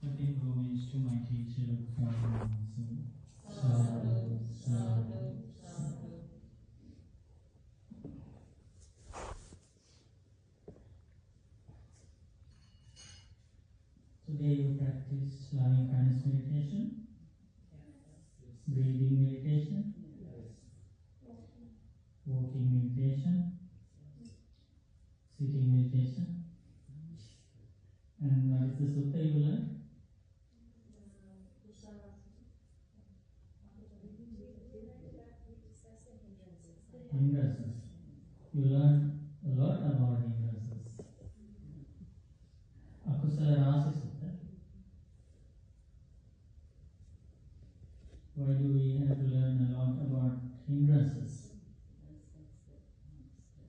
Putting homage to my teacher, Sadhu, Sadhu, Sadhu. Today you practice loving kindness meditation, breathing meditation, walking meditation, sitting meditation. And what is the sutta you learned? Hindrances. You learn a lot about hindrances. Akusala Rasi Sutta. Why do we have to learn a lot about hindrances?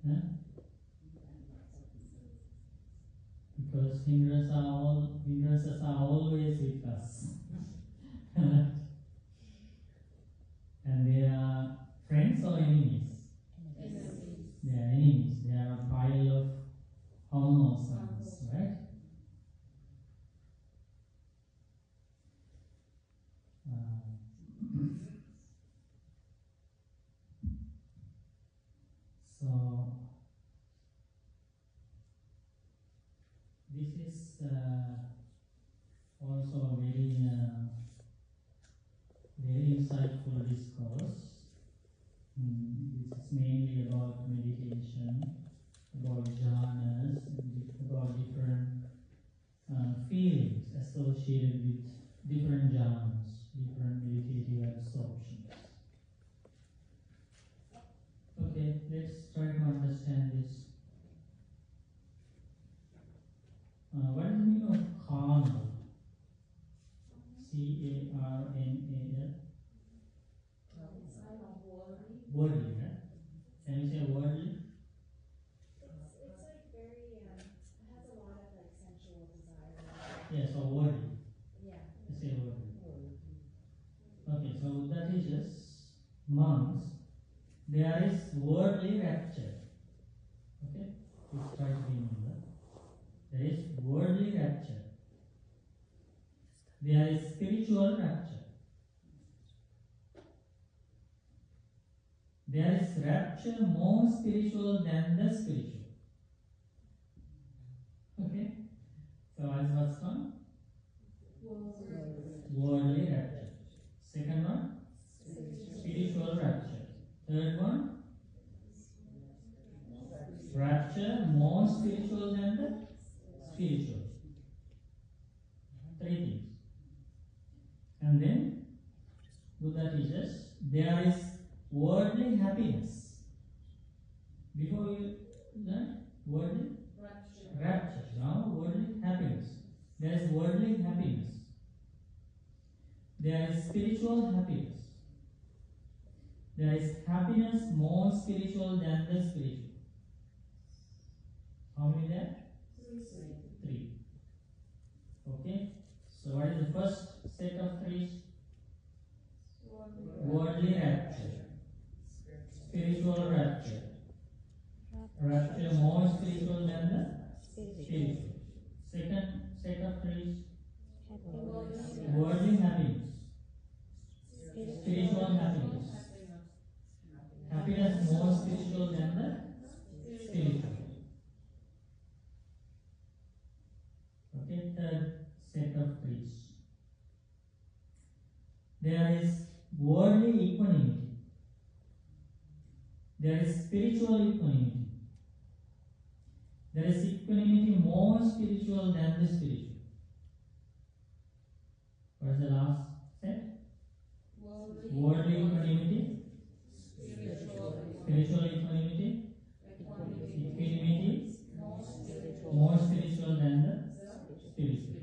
Huh? Because hindrances are always with us. And they are friends or enemies? They are enemies. They are a pile of hormonal sons, right? So this is also a very insightful discourse. This is mainly about meditation, about jhanas, about different feelings associated with different jhanas, different meditative absorptions. Okay, let's try to understand this. What is the meaning of carnal? C-A-R-N-A-L. Worldly, right? Can you say worldly? It's like very, it has a lot of like sensual desire. Yes, or worldly. Yeah. You say worldly. Okay, so that teaches monks, there is worldly rapture. Okay? Let's try to remember. There is worldly rapture. There is spiritual rapture. There is rapture more spiritual than the spiritual. Okay? So what's one? Worldly rapture. Second one? Spiritual rapture. Third one? Rapture more spiritual than the spiritual. Three things. And then Buddha teaches there is worldly happiness. Before we learn worldly rapture. Now worldly happiness. There is worldly happiness. There is spiritual happiness. There is happiness more spiritual than the spiritual. How many there? Three. Okay. So what is the first set of three? Worldly rapture. Spiritual rapture. Rapture more spiritual than the spiritual. Second set of three. Worldly happiness. Spiritual happiness. Happiness more spiritual than the spiritual. Okay, third set of three. There is worldly equanimity. There is spiritual equanimity. There is equanimity more spiritual than the spiritual. What is the last set? Worldly equanimity. Spiritual equanimity. Equanimity more spiritual than the spiritual.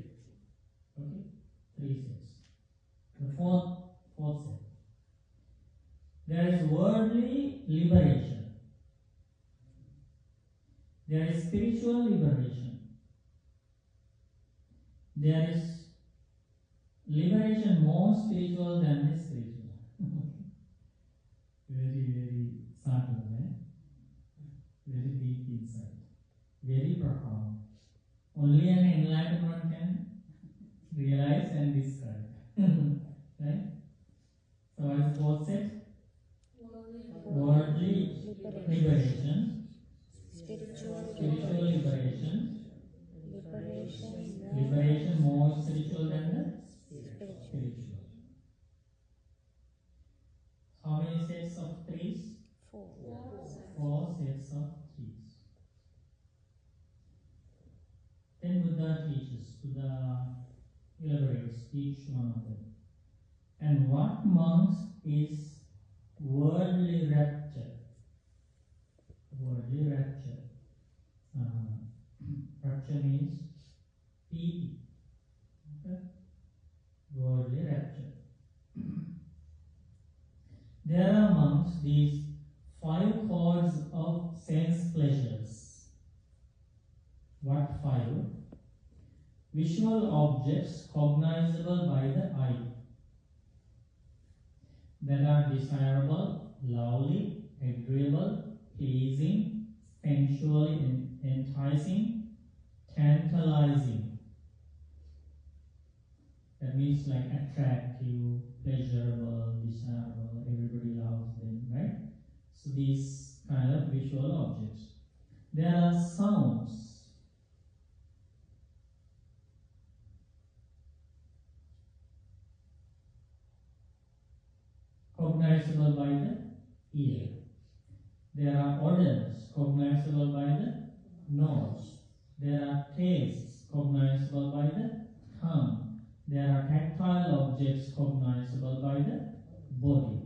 Okay? Three sets. The fourth set. There is worldly liberation. There is spiritual liberation. There is liberation more spiritual than the spiritual. Very subtle, eh? Very deep insight. Very profound. Only an enlightened one can realize and describe. Right? So what is the fourth set? Worldly liberation, Spiritual liberation, liberation, liberation more spiritual than the spiritual. spiritual. How many sets of threes? 4. 4 sets of threes. Then Buddha teaches, Buddha elaborates each one of them. And what monks is worldly rapture? Worldly rapture. Rapture means piti. Okay? Worldly rapture. There are amongst these 5 chords of sense pleasures. What 5? Visual objects cognizable by the eye that are desirable, lovely, agreeable, pleasing, sensually enticing, tantalizing. That means like attractive, pleasurable, desirable, everybody loves them, right? So these kind of visual objects. There are sounds. Cognizable by the ear. There are odors cognizable by the nose. There are tastes cognizable by the tongue. There are tactile objects cognizable by the body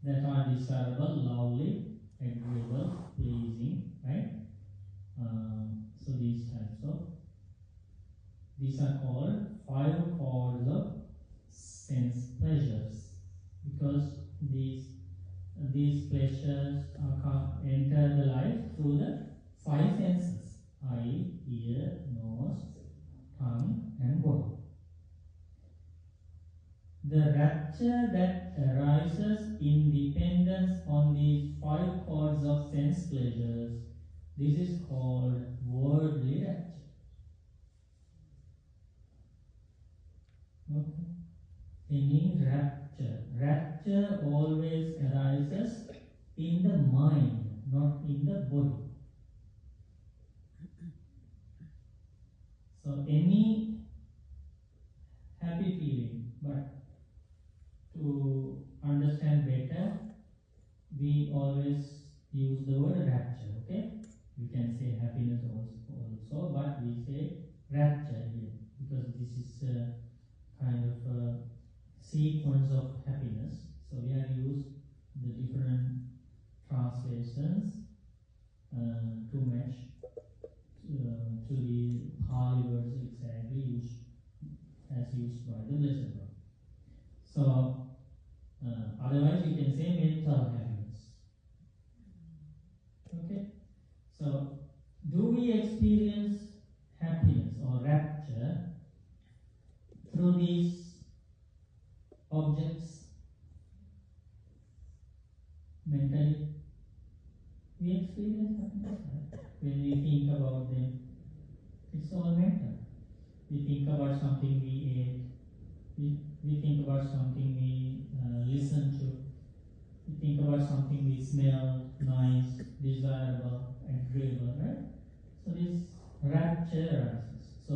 that are desirable, lovely, agreeable, pleasing, right? So these are called 5 chords of sense pleasures, because these pleasures enter the life through the 5 senses: eye, ear, nose, tongue, and body. The rapture that arises in dependence on these 5 chords of sense pleasures, this is called worldly rapture. Okay. Any rapture always arises in the mind, not in the body. So any happy feeling, but to understand better, we always use the word rapture, okay? We can say happiness also, but we say rapture here, because this is a kind of a sequence of happiness. So we have used the different translations to match to the Pali words exactly used by the Blessed One. So otherwise you can say mental happiness. Okay? So do we experience happiness or rapture through these objects mentally? We experience happiness, right? When we think about them, it's all mental. We think about something we ate, we think about something we listen to, we think about something we smell nice, desirable, agreeable, right? So this rapture arises. So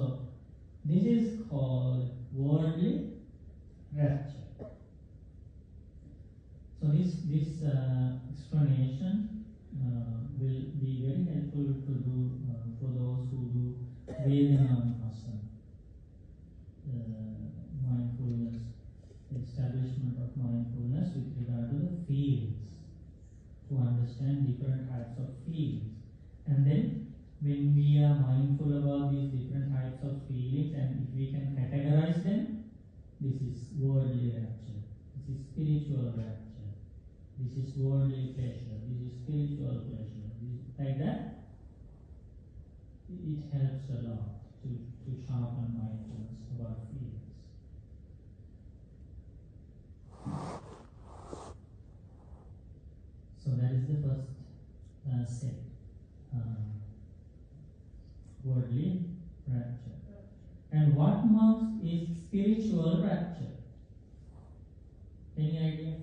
this is called worldly rapture. So this explanation will be very helpful to do for those who do Vedana mindfulness, establishment of mindfulness with regard to the feelings, to understand different types of feelings. And then when we are mindful about these different types of feelings, and if we can categorize them, this is worldly rapture, this is spiritual rapture, this is worldly pleasure, this is spiritual pleasure, like that, it helps a lot to sharpen mindfulness about feelings. So that is the first set, worldly rapture. And what marks is spiritual rapture? Any idea?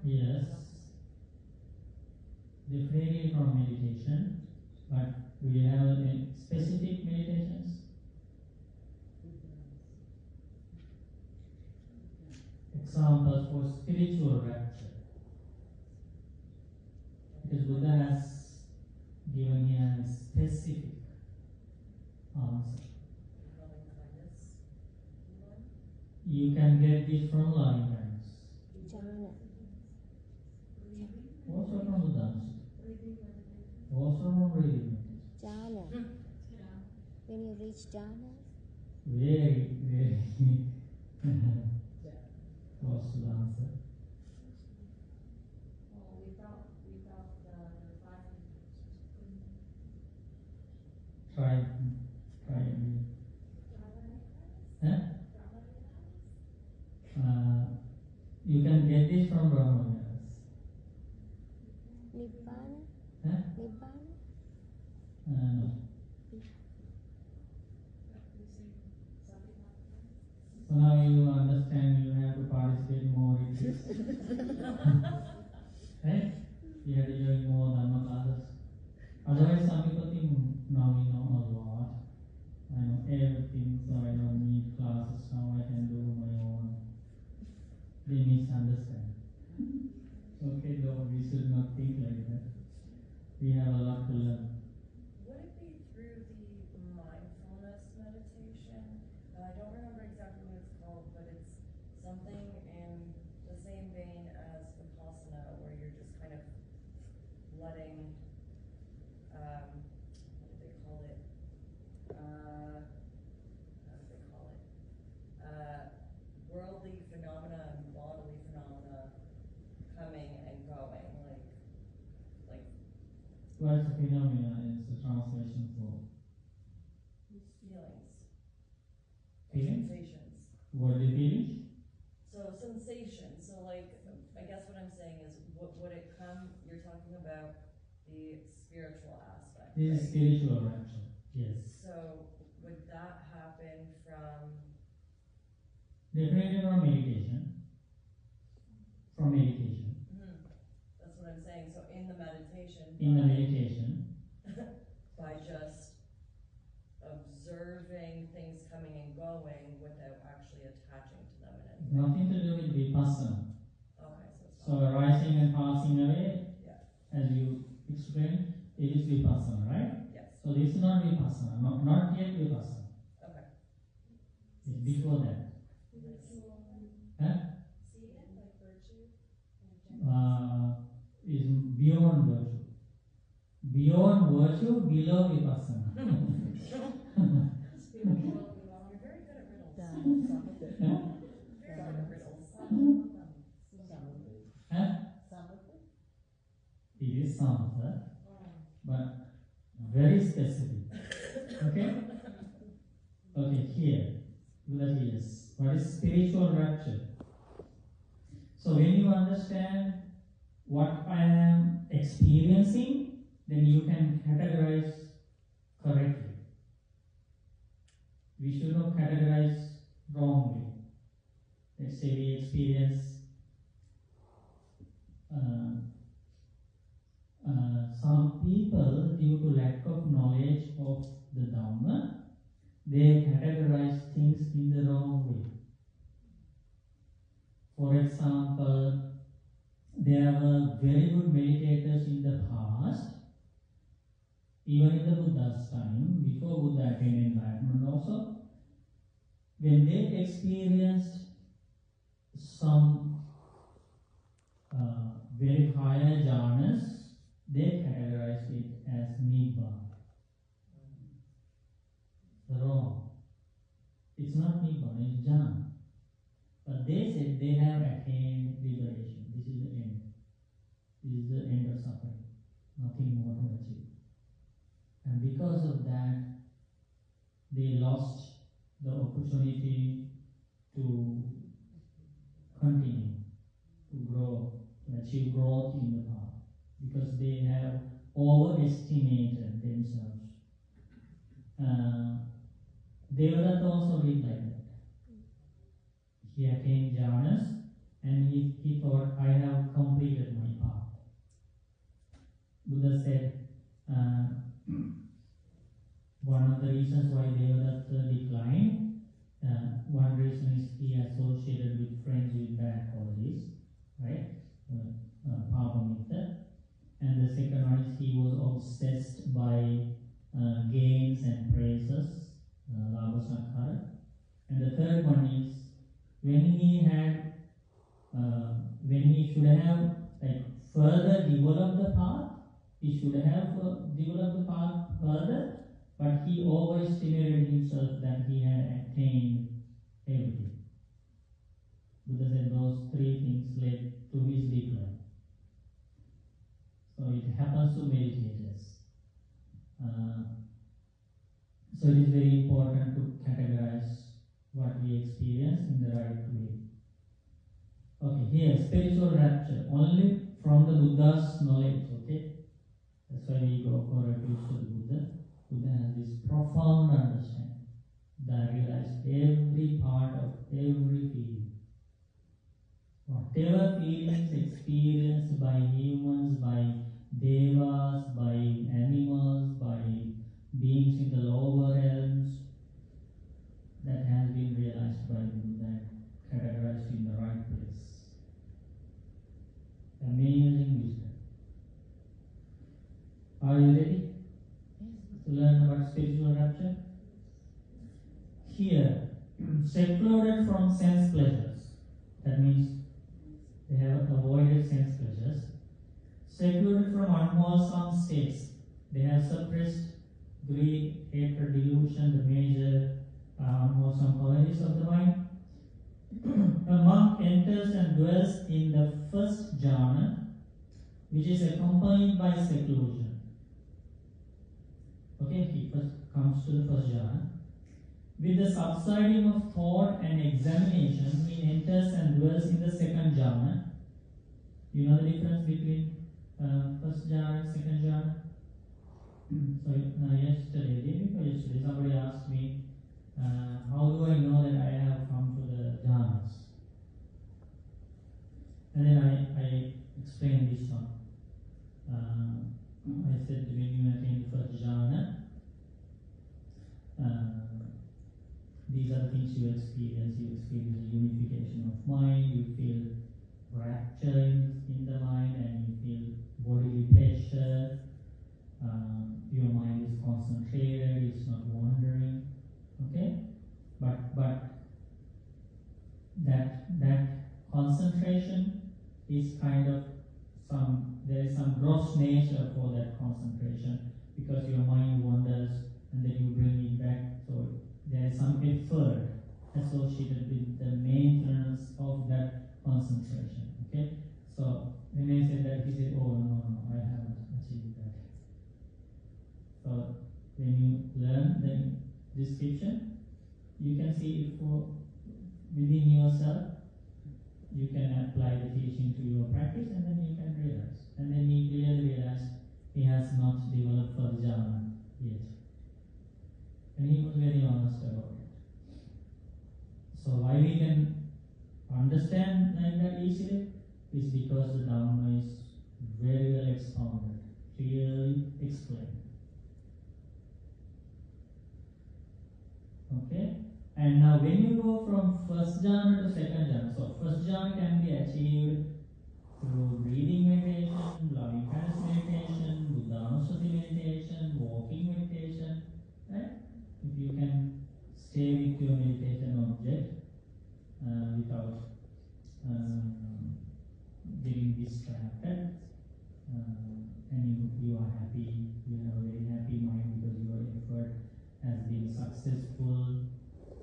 Yes, definitely from meditation, but do you have any specific meditations? Examples for spiritual rapture. Because Buddha has given here a specific answer. You can get this from loving kindness. Jhana. Also from Buddha answer. Also from reading meditation. Jhana. When you reach jhana, Very, very close to the answer. Try again. Huh? You can get this from Brahmaviharas. nibbana, Huh? nibbana, No. So now you understand you have to participate more in this. Right? You have to join more Dhamma classes. Otherwise some people think, now we know a lot. I know everything, so I don't need classes now, I can do my own. They misunderstand. Okay, though we should not think like that. We have a lot to learn. Would it be through the mindfulness meditation? I don't remember exactly what it's called, but it's something in the same vein as Vipassana, where you're just kind of letting, what do they call it? Worldly phenomena and bodily phenomena coming and going, like What's the phenomena is the translation for feelings, feelings? sensations. What the feelings? So sensation. So like, I guess what I'm saying is, would it come? You're talking about the spiritual aspect. This is right? spiritual rapture. Yes. So would that happen from? Definitely from meditation. From meditation. That's what I'm saying. So in the meditation. In the meditation. By just observing things coming and going without actually attaching to them in any way. Nothing to do with vipassana. Okay, so it's So not. arising and passing away, Yeah. as you explained, it is vipassana, right? Yes. So this is not vipassana, not yet vipassana. Okay. It's before that. Huh? See it like virtue Is beyond virtue. Beyond virtue, below vipassana. You're very good at riddles. Very good at riddles. Huh? It is samatha, but very specific. Okay? Okay, here. That is. What is spiritual rapture? So when you understand what I am experiencing, then you can categorize correctly. We should not categorize wrongly. Let's say we experience some people, due to lack of knowledge of the Dhamma, they categorize things in the wrong way. For example, there were very good meditators in the past, even in the Buddha's time, before Buddha attained enlightenment also, when they experienced some very higher jhanas, they categorized it as Nibbana. Wrong. It's not Nibbana, it's jhana. But they said they have attained liberation. This is the end. This is the end of suffering. Nothing more to achieve. And because of that, they lost the opportunity to achieve growth in the path, because they have overestimated themselves. Devadatta also did like that. He attained jhanas and he thought, I have completed my path. Buddha said, one of the reasons why Devadatta declined, one reason is he associated with friends with bad qualities, right? Pavamita. And the second one is he was obsessed by gains and praises, labha sankhara. And the third one is when he should have like further developed the path, he should have developed the path further, but he overestimated himself that he had attained everything. Buddha said those three things led to his decline. So it happens to meditators. So it is very important to categorize what we experience in the right way. Okay, here spiritual rapture only from the Buddha's knowledge. Okay, that's why we go for refuge to the Buddha. Buddha has this profound understanding that realizes every part of every feeling. Whatever feelings experienced by humans, by devas, by animals, by beings in the lower realms, that has been realized by the Buddha and categorized in the right place. Amazing wisdom. Are you ready to learn about spiritual rapture? Here, secluded from sense pleasures, that means they have avoided sense pleasures, secluded from unwholesome states, they have suppressed greed, hatred, delusion, the major unwholesome qualities of the mind. A monk enters and dwells in the first jhana, which is accompanied by seclusion. Okay, he first comes to the first jhana. With the subsiding of thought and examination, he enters and dwells in the second jhana. You know the difference between first jhana and second jhana? So yesterday, day before yesterday, somebody asked me, how do I know that I have come to the jhanas? And then I explained this one. I said when you attain the first jhana, these are the things you experience. You experience the unification of mind, you feel rapture in the mind, and you feel bodily pleasure. Your mind is concentrated, it's not wandering. Okay? But that concentration is kind of there is some gross nature for that concentration, because your mind wanders and then you bring it back. So there is some effort associated with the maintenance of that concentration. Okay? So when I said that, he said, oh no, I haven't achieved that. So when you learn the description, you can see for within yourself, you can apply the teaching to your practice, and then you can realize. And then he clearly realized he has not developed for the jhana yet. And he was very honest about it. So why we can understand like that easily is because the Dhamma is very well expounded, clearly explained. Okay? And now when you go from first jhana to second jhana, so first jhana can be achieved through breathing meditation, loving kindness meditation, Buddhanussati meditation, walking meditation, right? If you can stay with your meditation object without getting distracted, and you are happy, you have a very happy mind because your effort has been successful,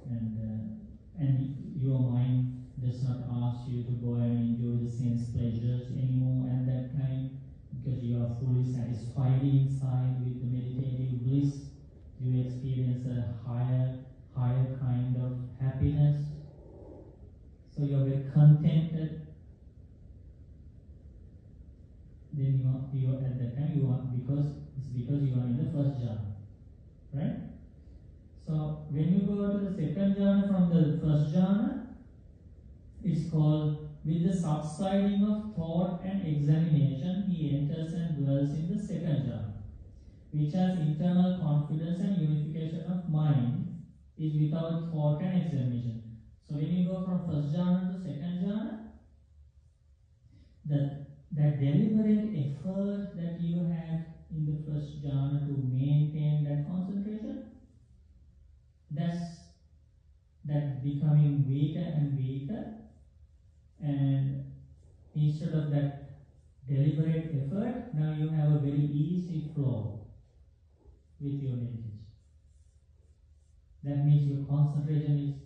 and your mind does not ask you to go and enjoy the sense pleasures anymore at that time, because you are fully satisfied inside with the meditative bliss. You experience a higher kind of happiness. So you are very contented. second jhana from the first jhana, it's called with the subsiding of thought and examination, he enters and dwells in the second jhana, which has internal confidence and unification of mind, is without thought and examination. So when you go from first jhana to second jhana, that deliberate effort that you had in the first jhana to maintain that concentration, that's becoming weaker and weaker, and instead of that deliberate effort, now you have a very easy flow with your meditation. That means your concentration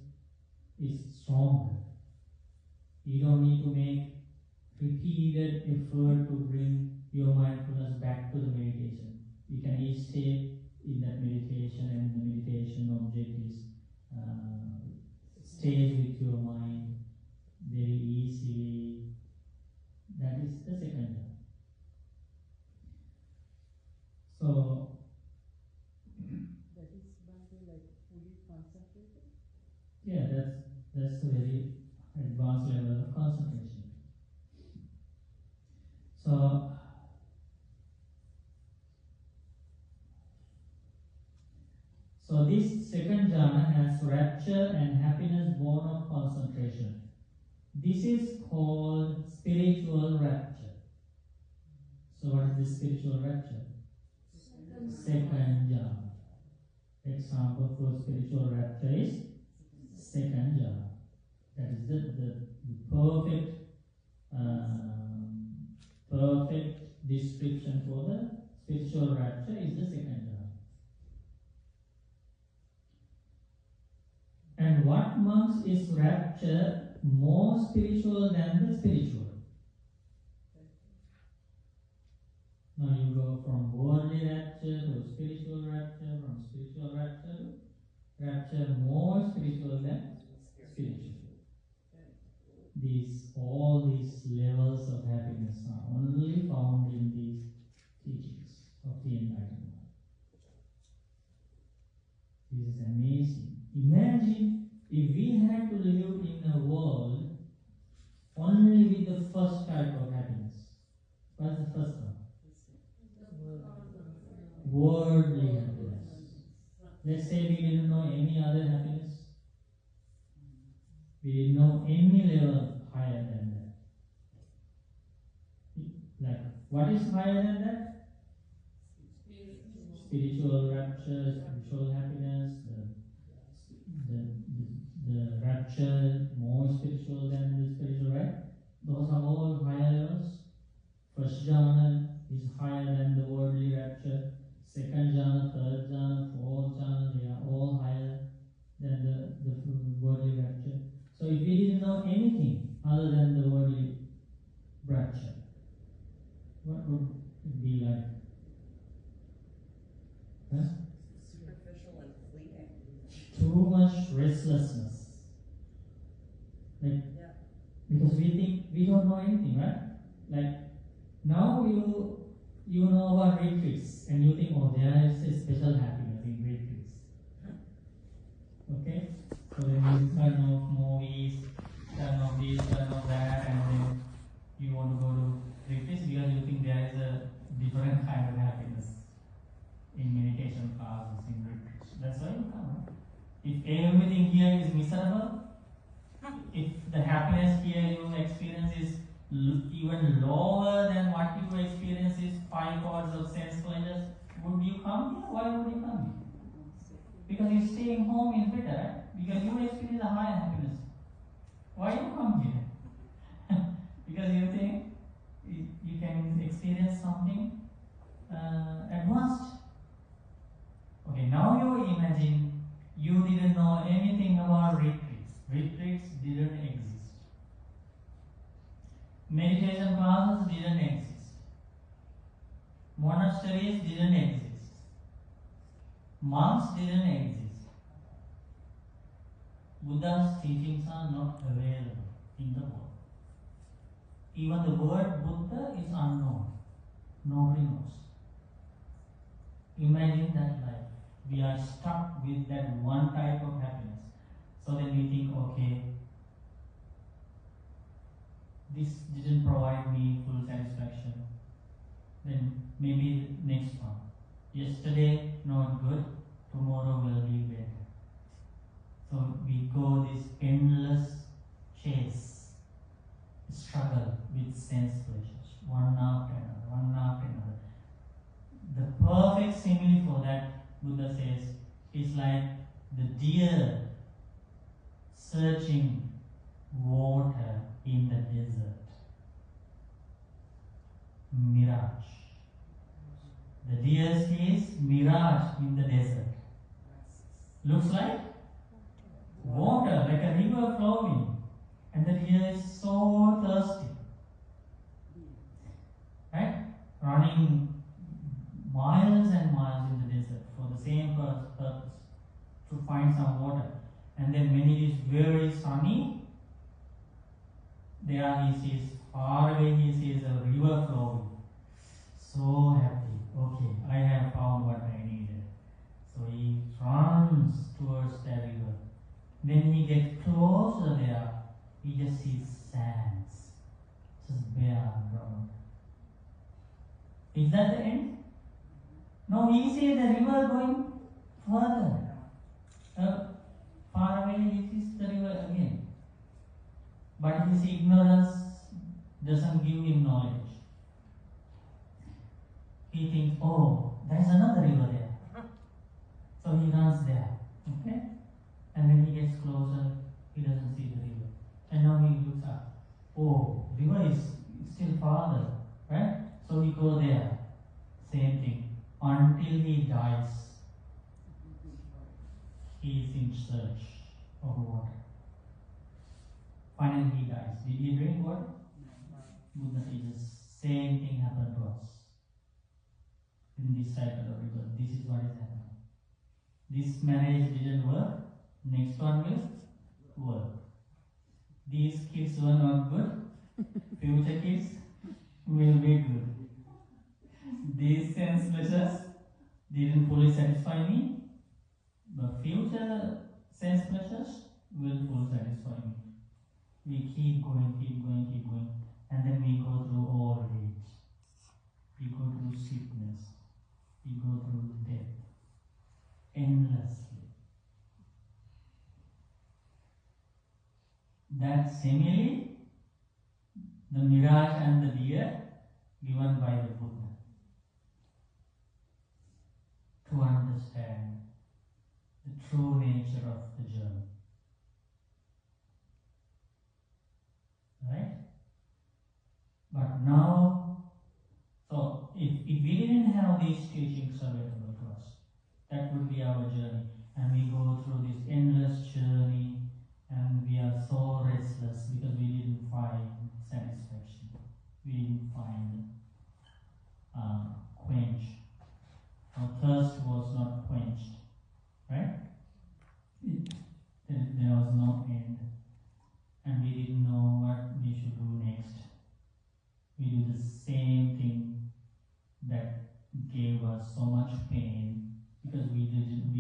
is stronger. You don't need to make repeated effort to bring your mindfulness back to the meditation. You can easily stay in that meditation, and the meditation object stays with your mind very easily. That is the second jhana. So that is bhante, like fully concentrated. yeah, that's a very advanced level of concentration. So this second jhana has rapture and happiness born of concentration. This is called spiritual rapture. So what is the spiritual rapture? Second jhana. Example for spiritual rapture is second jhana. That is the perfect description for the spiritual rapture is the second jhana. And what marks is rapture more spiritual than the spiritual? Now you go from worldly rapture to spiritual rapture, from spiritual rapture to rapture more spiritual than spiritual. All these levels of happiness are only found in these teachings of the enlightened one. This is amazing. Imagine if we had to live in a world only with the first type of happiness. What's the first one? Worldly happiness. Let's say we didn't know any other happiness. We didn't know any level higher than that. Like, what is higher than that? Spiritual rapture, spiritual happiness, the rapture more spiritual than the spiritual, right? Those are all higher levels. First jhana is higher than the worldly rapture. Second jhana, third jhana, fourth jhana, they are all higher than the worldly rapture. So if we didn't know anything other than the worldly rapture, what would it be like? Huh? Superficial and fleeting. Too much restlessness. Like, Yeah. because we think we don't know anything, right? Like, now you know about retreats and you think, oh, there is a special happiness in retreats. Okay? So then you turn off movies, turn off this, turn off that, and then you want to go to retreats because you think there is a different kind of happiness in meditation classes, in retreats. That's why you come, right? If everything here is miserable, if the happiness here you experience is even lower than what you experience is 5 chords of sense pleasures, would you come here? Why would you come here? Because you staying home is better, right? Because you experience a higher happiness. Why you come here? Because you think you can experience something advanced. Okay, now you imagine you didn't know anything about retreats. Retreats didn't exist. Meditation classes didn't exist. Monasteries didn't exist. Monks didn't exist. Buddha's teachings are not available in the world. Even the word Buddha is unknown. Nobody knows. Imagine that life. We are stuck with that one type of happiness. we go this endless chase, struggle with sense pleasures, one after another, one after another. The perfect simile for that, Buddha says, is like the deer searching water in the desert. Mirage. The deer sees mirage in the desert. Looks like water, like a river flowing. And the deer is so thirsty. Right? Running miles and miles in the desert for the same purpose, to find some water. And then when it is very sunny, there he sees, far away he sees a river flowing. So happy. Okay, I have found what I needed. So he runs towards the river. When he gets closer there, he just sees sands. Just bare ground. Is that the end? No, he sees the river going further. Far away he sees the river again. But his ignorance doesn't give him knowledge. He thinks, oh, there's another river there. So he runs there. Okay? And when he gets closer, he doesn't see the river. And now he looks up. Oh, river is still farther. Right? So he goes there. Same thing. Until he dies, he is in search of water. Finally he dies. Did he drink water? Buddha teaches, same thing happened to us. In this cycle of river, this is what is happening. This marriage didn't work, next one will work. These kids were not good, future kids will be good. These sense pleasures didn't fully satisfy me, but future sense pleasures will fully satisfy me. We keep going, keep going, keep going, and then we go through old age. We go through sickness. We go through death endlessly. That simile, the mirage and the deer, given by the Buddha, to understand the true nature of the journey. Right? But now, so if we didn't have these teachings available to us, that would be our journey. And we go through this endless journey and we are so restless because we didn't find satisfaction. We didn't find quench. Our thirst was not quenched. Right? There was no end. And we didn't know what we should do next. We do the same thing that gave us so much pain because we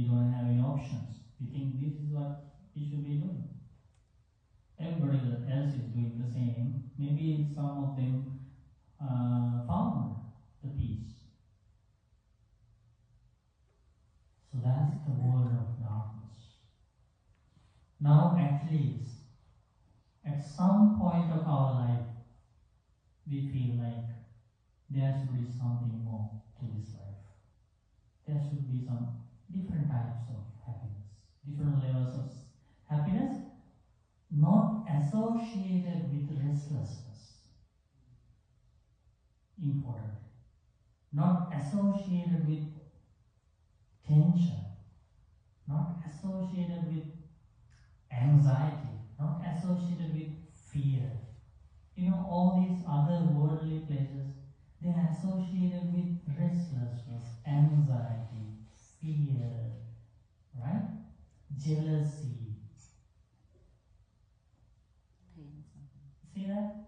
don't have any options. We think this is what we should be doing. Everybody else is doing the same. Maybe some of them found the peace. So that's the world of darkness. Now at least, at some point of our life, we feel like there should be something more to this life. There should be some different types of happiness, different levels of happiness, not associated with restlessness. Important. Not associated with tension, not associated with anxiety, not associated with fear. You know, all these other worldly pleasures, they are associated with restlessness, anxiety, fear, right? Jealousy. See that?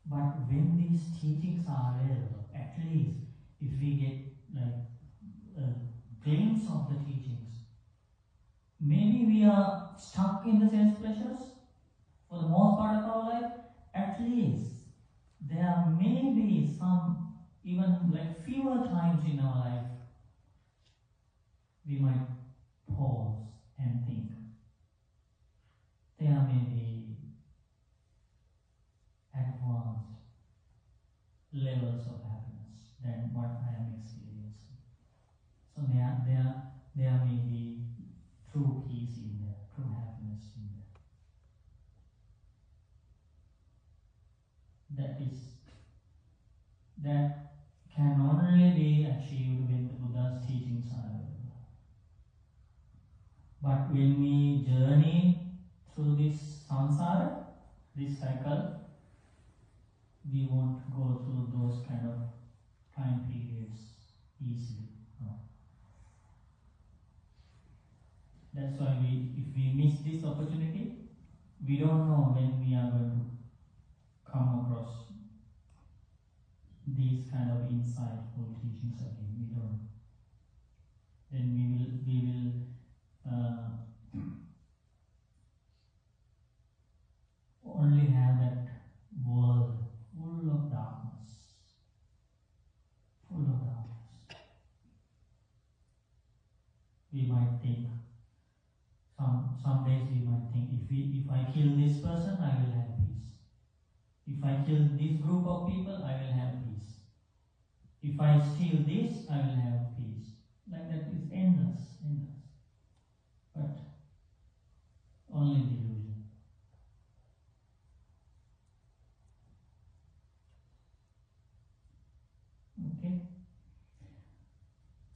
But when these teachings are available, at least if we get like a glimpse of the teachings, maybe we are stuck in the sense pleasures for the most part of our life. At least there may be some, even like fewer times in our life, we might pause and think. There may be advanced levels of happiness than what I am experiencing. So there may be true peace in there, true happiness in there. That can only be achieved when the Buddha's teachings are available. But when we journey through this samsara, this cycle, we won't go through those kind of time periods easily. No. That's why if we miss this opportunity, we don't know when we are going to come across these kind of insightful teachings again. We don't know. Then we will only have that world full of darkness. Full of darkness. We might think, some days we might think, if I kill this person, I will have peace. If I kill this group of people, I will have peace. If I steal this, I will have peace. Like that is endless. But only delusion. Okay.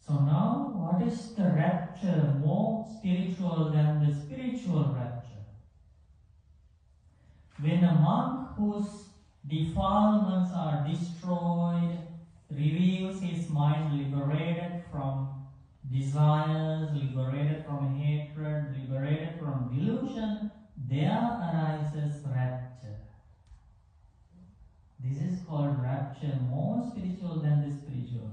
So now, what is the rapture more spiritual than the spiritual rapture? When a monk whose defilements are destroyed reveals his mind liberated from desires, liberated from hatred, liberated from delusion, there arises rapture. This is called rapture, more spiritual than the spiritual.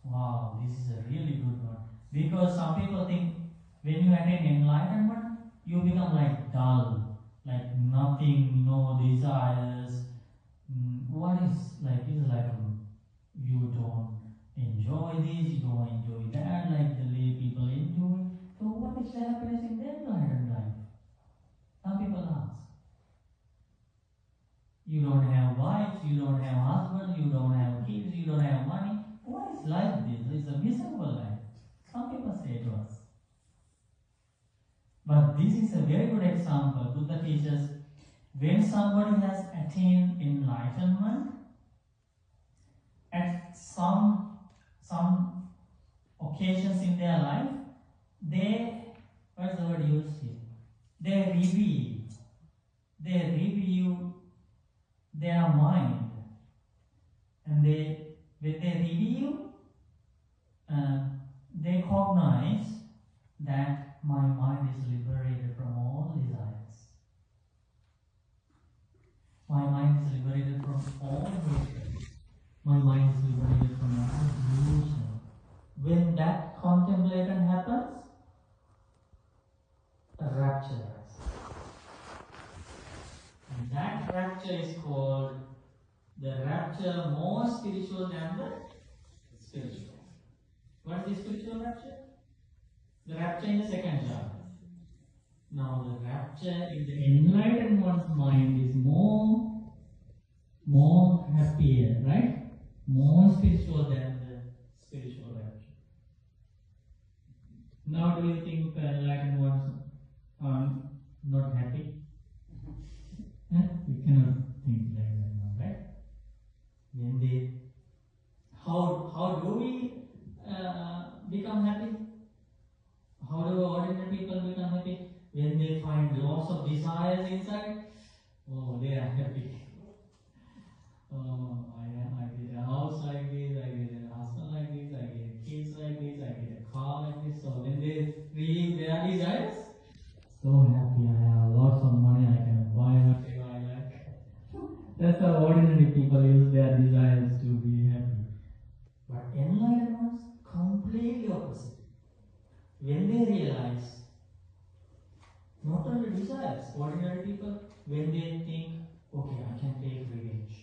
Wow, this is a really good one. Because some people think when you attain enlightenment, you become like dull, like nothing, no desires. What is like? It's like you don't enjoy this, you don't enjoy that, like the lay people enjoy. So what is the happiness in their enlightened life? Some people ask. You don't have wives, you don't have husband, you don't have kids, you don't have money. What is life this? It's a miserable life. Some people say to us. But this is a very good example. Buddha teaches when somebody has attained enlightenment, at some occasions in their life, what's the word used here? They review their mind, and when they review, they cognize that my mind is liberated from all desires. My mind is liberated from all hatred. My mind is liberated from all delusion. When that contemplation happens, a rapture arises. And that rapture is called the rapture more spiritual than the spiritual. What is the spiritual rapture? The rapture in the second chapter. Now the rapture in the enlightened one's mind is more happier, right? More spiritual than the spiritual rapture. Now do you think enlightened ones are not happy? We cannot think like that now, right? When how do we become happy? How do ordinary people become happy? When they find lots of desires inside, oh, they are happy. Oh, I get a house like this, I get a husband like this, I get kids like this, I get a car like this. So when they relieve their desires, so happy, I have lots of money, I can buy whatever I like. That's how ordinary people use their desires to be happy. But enlightened ones, completely opposite. When they realize, not only desires, ordinary people, when they think, okay, I can take revenge.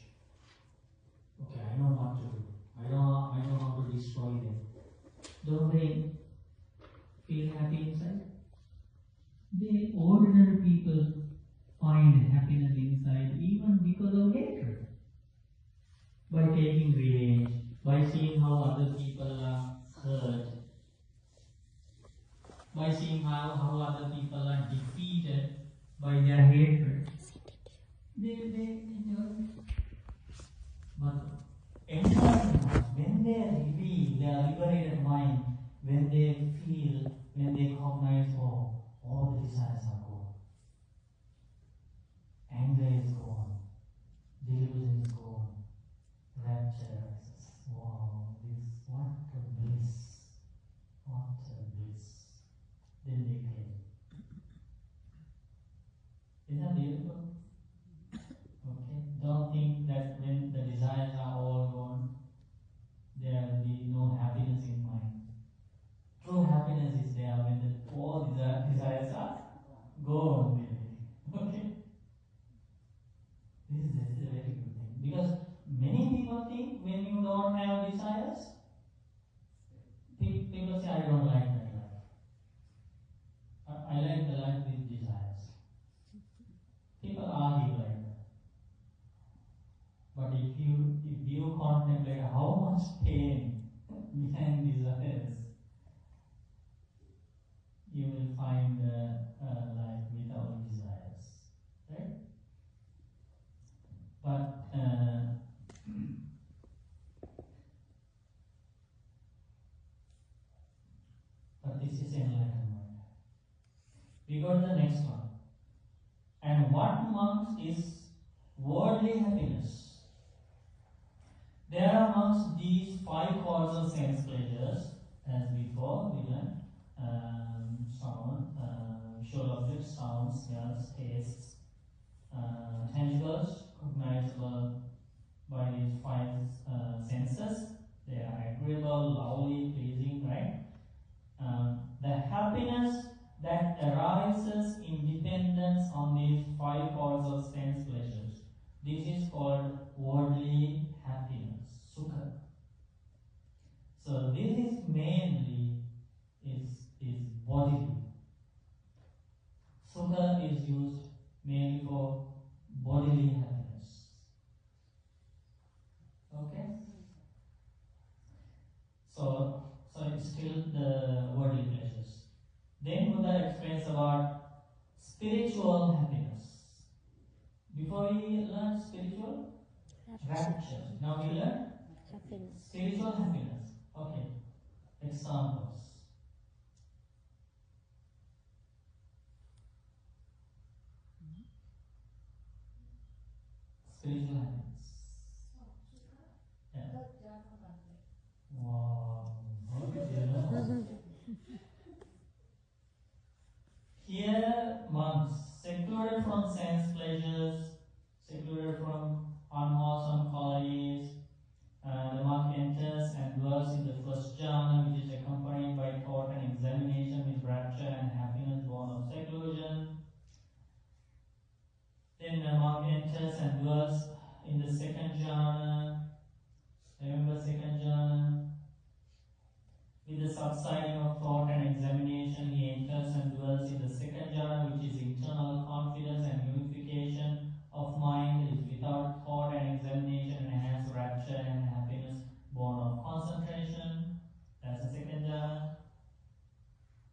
Okay, I know what to do. I know how to destroy them. Don't they feel happy inside? The ordinary people find happiness inside even because of hatred. By taking revenge, by seeing how other people are hurt, by seeing how other people are defeated by their hatred, they enjoy. But enlightenment, when they reveal their liberated mind, when they feel, when they cognize, oh, all the desires are gone, anger is gone, delusion is gone, rapture arises. Wow, what a bliss, what a bliss. Then they came. Isn't that beautiful? Okay. Don't think that when the desires are all gone, there will be no happiness in mind. True happiness is there when all desires are gone. Okay. This is a very good thing, because many people think when you don't have desires, people say, I don't like that life. I like the life with desires. People argue like that. But if you contemplate how much pain behind desires, you will find a life without desires, right? But this is enlightenment. We go to the next one. And what monks is worldly happiness? There are amongst these 5 causes of sense pleasures, as before we learned, sound, visual objects, sounds, smells, tastes, tangibles, cognizable by these 5 senses. They are agreeable, lovely, pleasing, right? The happiness that arises in dependence on these 5 causes of sense pleasures. This is called worldly happiness, sukha. So this is mainly is bodily. Sukha is used mainly for bodily happiness. Okay? So it's still the worldly pleasures. Then Buddha explains about spiritual happiness. Before we learn spiritual rapture. Now we learn Happiness. spiritual happiness. Okay. Examples. Spiritual happiness. Yeah. Wow. Okay. Here, monks, secluded from sense pleasures, secluded from unwholesome qualities, the monk enters and dwells in the first jhana, which is accompanied by thought and examination with rapture and happiness born of seclusion. Then the monk enters and dwells in the second jhana. Remember second jhana? With the subsiding of thought and examination, he enters and dwells in the second jhana, which is internal confidence and unification of mind, is without thought and examination, and has rapture and happiness born of concentration. That's the second jhana.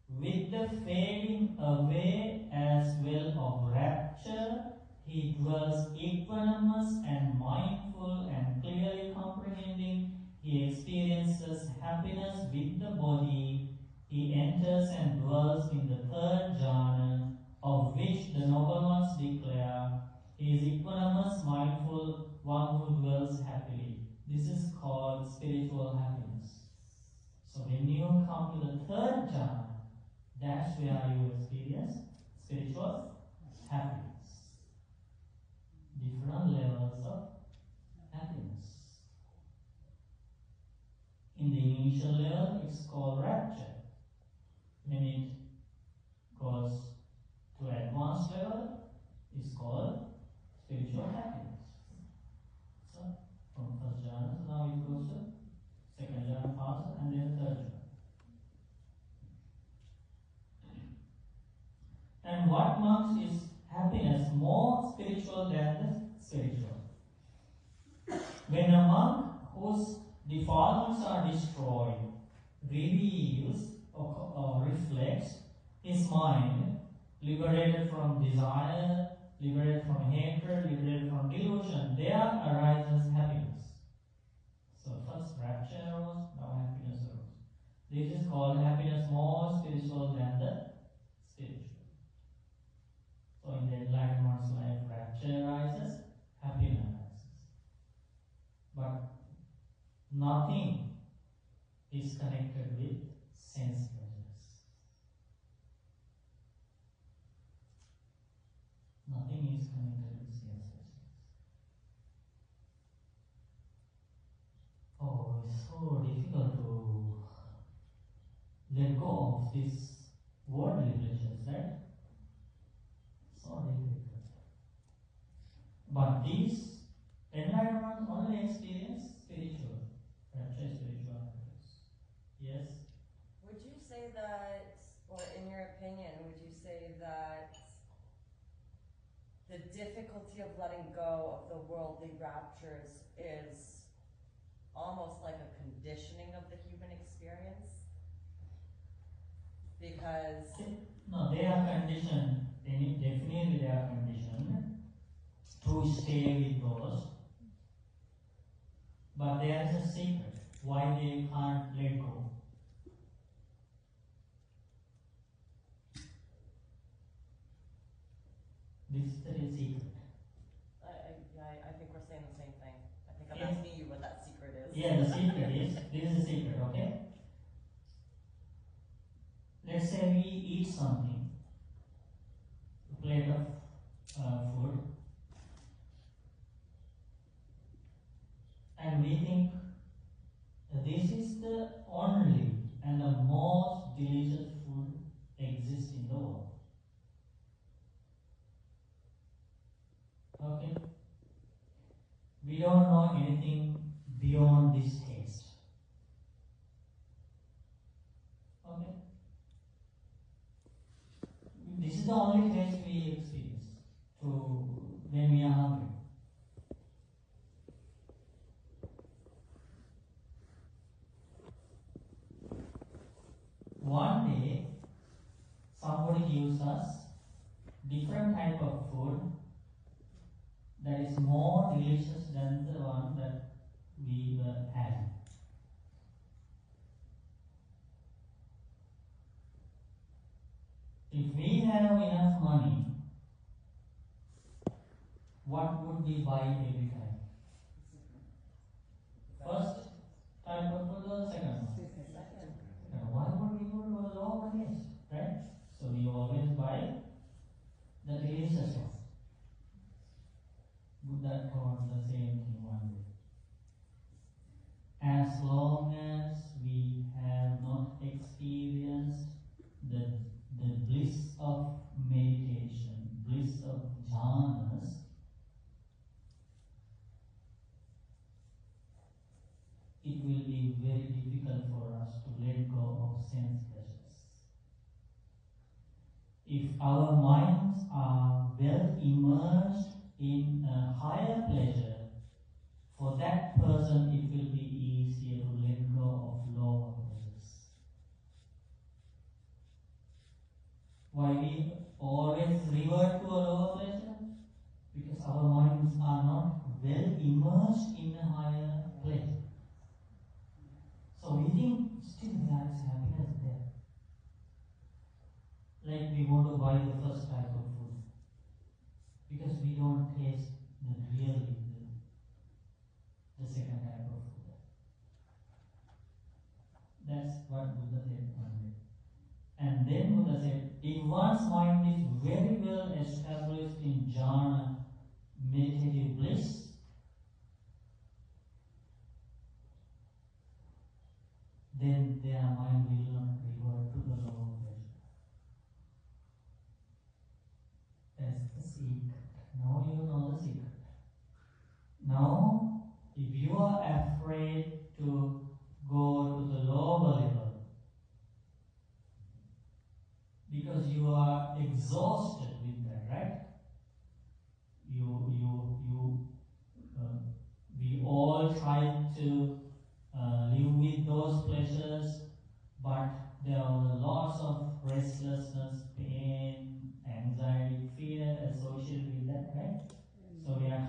With the fading away as well of rapture, he dwells equanimous and mindful and clearly comprehending. He experiences happiness with the body. He enters and dwells in the third jhana, of which the noble ones declare, he is equanimous, mindful, one who dwells happily. This is called spiritual happiness. So when you come to the third jhana, that's where you experience spiritual happiness. Different levels of happiness. In the initial level, it's called rapture. When it goes to advanced level, it's called spiritual happiness. So, from first jhana, so now it goes to second jhana, fast, and then third jhana. what marks is happiness more spiritual than the spiritual? When a monk whose defilements are destroyed reveals or reflects his mind, liberated from desire, liberated from hatred, liberated from delusion, there arises happiness. So first rapture arose, now happiness arose. This is called happiness more spiritual than the spiritual. So in the enlightened one's life, rapture arises, happiness arises. But nothing is connected with sense pleasures. Nothing is connected with sense pleasures. Oh, it's so difficult to let go of these worldly pleasures, right? So difficult. But these enlightened ones only experience spiritual, rapture spiritual happiness. Yes? Would you say that, or in your opinion, would you say that the difficulty of letting go of the worldly raptures is almost like a conditioning of the human experience? Because No, they are conditioned, definitely they are conditioned to stay with those. But there is a secret why they can't let go. This is the secret. I think we're saying the same thing. I think I'm Yeah. asking you what that secret is. Yeah, the secret is, this is the secret, okay? Let's say we eat something, a plate of food, and we think this is the only and the most delicious food exists in the world. Okay? We don't know anything beyond this taste. Okay? This is the only taste we experience when we are hungry. One day, somebody gives us different type of food that is more delicious than the one that we were having. If we have enough money, what would we buy every time? First type of food or second one? Why would we go to a lower taste, right? So we always buy the delicious one. Buddha taught the same thing one day. As long as we have not experienced the bliss of meditation, bliss of jhanas, it will be very difficult for us to let go of sense pleasures. If our minds are well immersed in a higher pleasure, for that person it will be easier to let go of lower pleasures. Why we always revert to a lower pleasure? Because our minds are not well immersed in a higher pleasure. So we think still there is happiness there. Like we want to buy the first type of food because we don't taste the second type of food. That's what Buddha said one day. And then Buddha said, if one's mind is very well established in jhana, meditative bliss, then their mind will not revert to the lower pleasure. That's the secret. Now you know the secret. Now, if you are afraid to go to the lower level because you are exhausted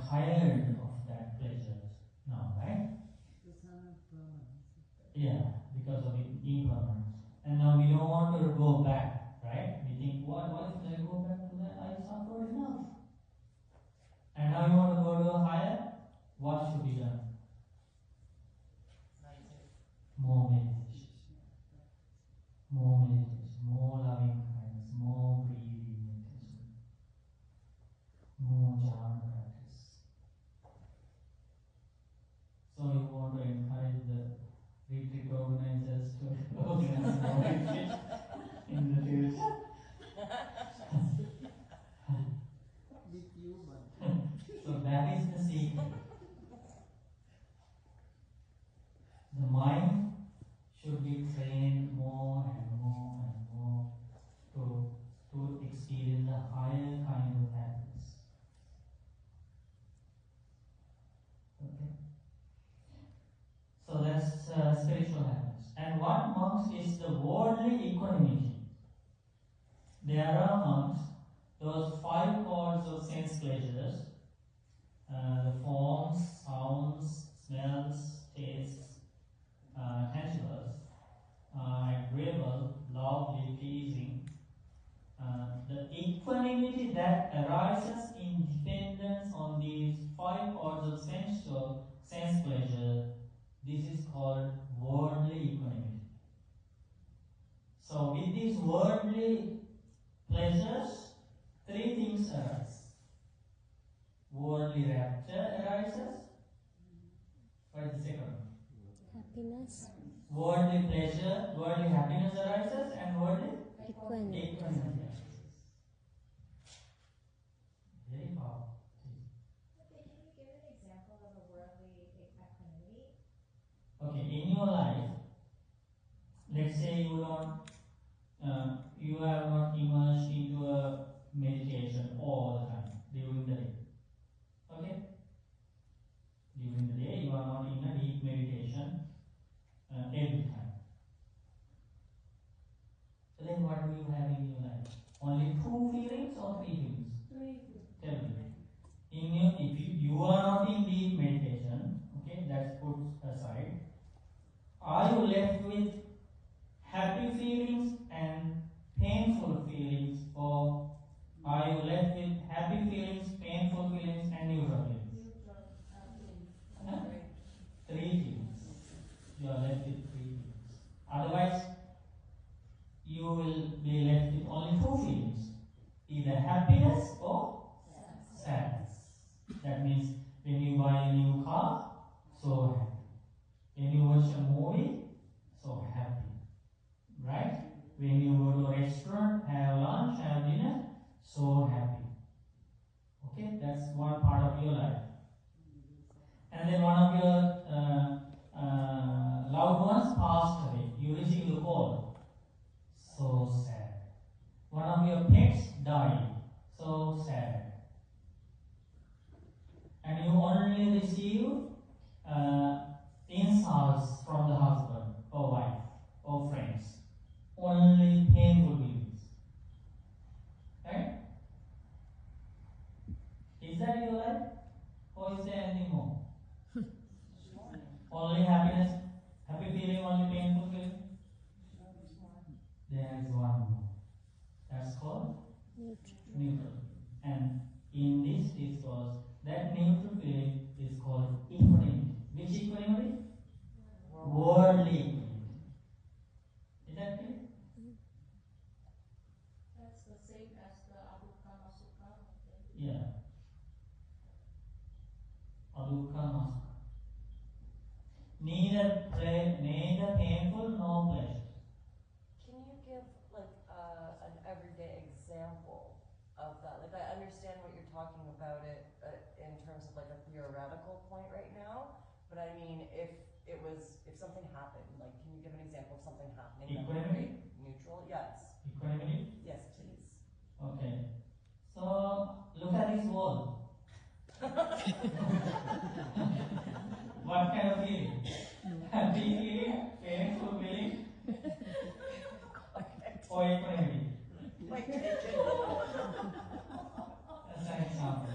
tired of that pleasure now, right? The son of permanence. Yeah, because of impermanence. And now we don't want to go back, right? We think, what if I go back to that? I suffered enough. And now you want to go to a higher? What should be done? More meditation. More meditation. More loving kindness. More breathing meditation. More jhana practice. So you want to encourage the retreat organizers to organize more retreat in the future? With you, Bhante. So that is the secret. The mind should be trained more and more and more to experience a higher kind of happiness. Okay. So that's spiritual happiness. And what monks is the worldly equanimity. There are monks, those 5 chords of sense pleasures, the forms, sounds, smells, tastes, tangibles, agreeable, lovely, pleasing. The equanimity that arises in dependence on these 5 chords of sense pleasure, this is called worldly equanimity. So with these worldly pleasures, 3 things arise. Worldly rapture arises. What is the second one? Happiness. Worldly pleasure, worldly happiness arises, and worldly Equanimity. equanimity arises. Very powerful. Okay, can you give an example of a worldly equanimity? Okay, in your life, let's say you have not immersed into a meditation all the time during the day. Okay? During the day, you are not in a deep meditation every time. So then what do you have in your life? Only 2 feelings or 3 feelings? 3. Tell me. If you are not in deep meditation, okay, that's put aside. Are you left with happy feelings and painful feelings, or are you left with happy feelings, painful feelings, and neutral feelings? Huh? 3 feelings. You are left with 3 feelings. Otherwise, you will be left with only 2 feelings, either happiness or sadness. That means when you buy a new car, so happy. When you watch a movie, so happy. Right? When you go to a restaurant, have lunch, have dinner, so happy. Okay, that's one part of your life. And then one of your loved ones passed away. You receive the call. So sad. One of your pets died. So sad. And you only receive insults from the husband or wife or friends. Only painful feelings. Right? Is that your life? Or is there anything more? Only happiness, happy feeling, only painful feeling? There is one more. That's called neutral. And in this discourse, that neutral feeling is called equanimity. Which equanimity? Worldly equanimity. Is that clear? That's the same as the Adukkha Sukha. Yeah. Adukkha Sukha. Neither painful nor pleasure. Can you give like an everyday example of that? Like I understand what you're talking about it in terms of like a theoretical point right now, but I mean if something happened, like can you give an example of something happening that would Equanimity? be neutral? Yes. Equanimity? Yes, please. Okay. So look at this wall. What kind of feeling? Happy feeling, painful feeling, or equanimity? Like, That's an example.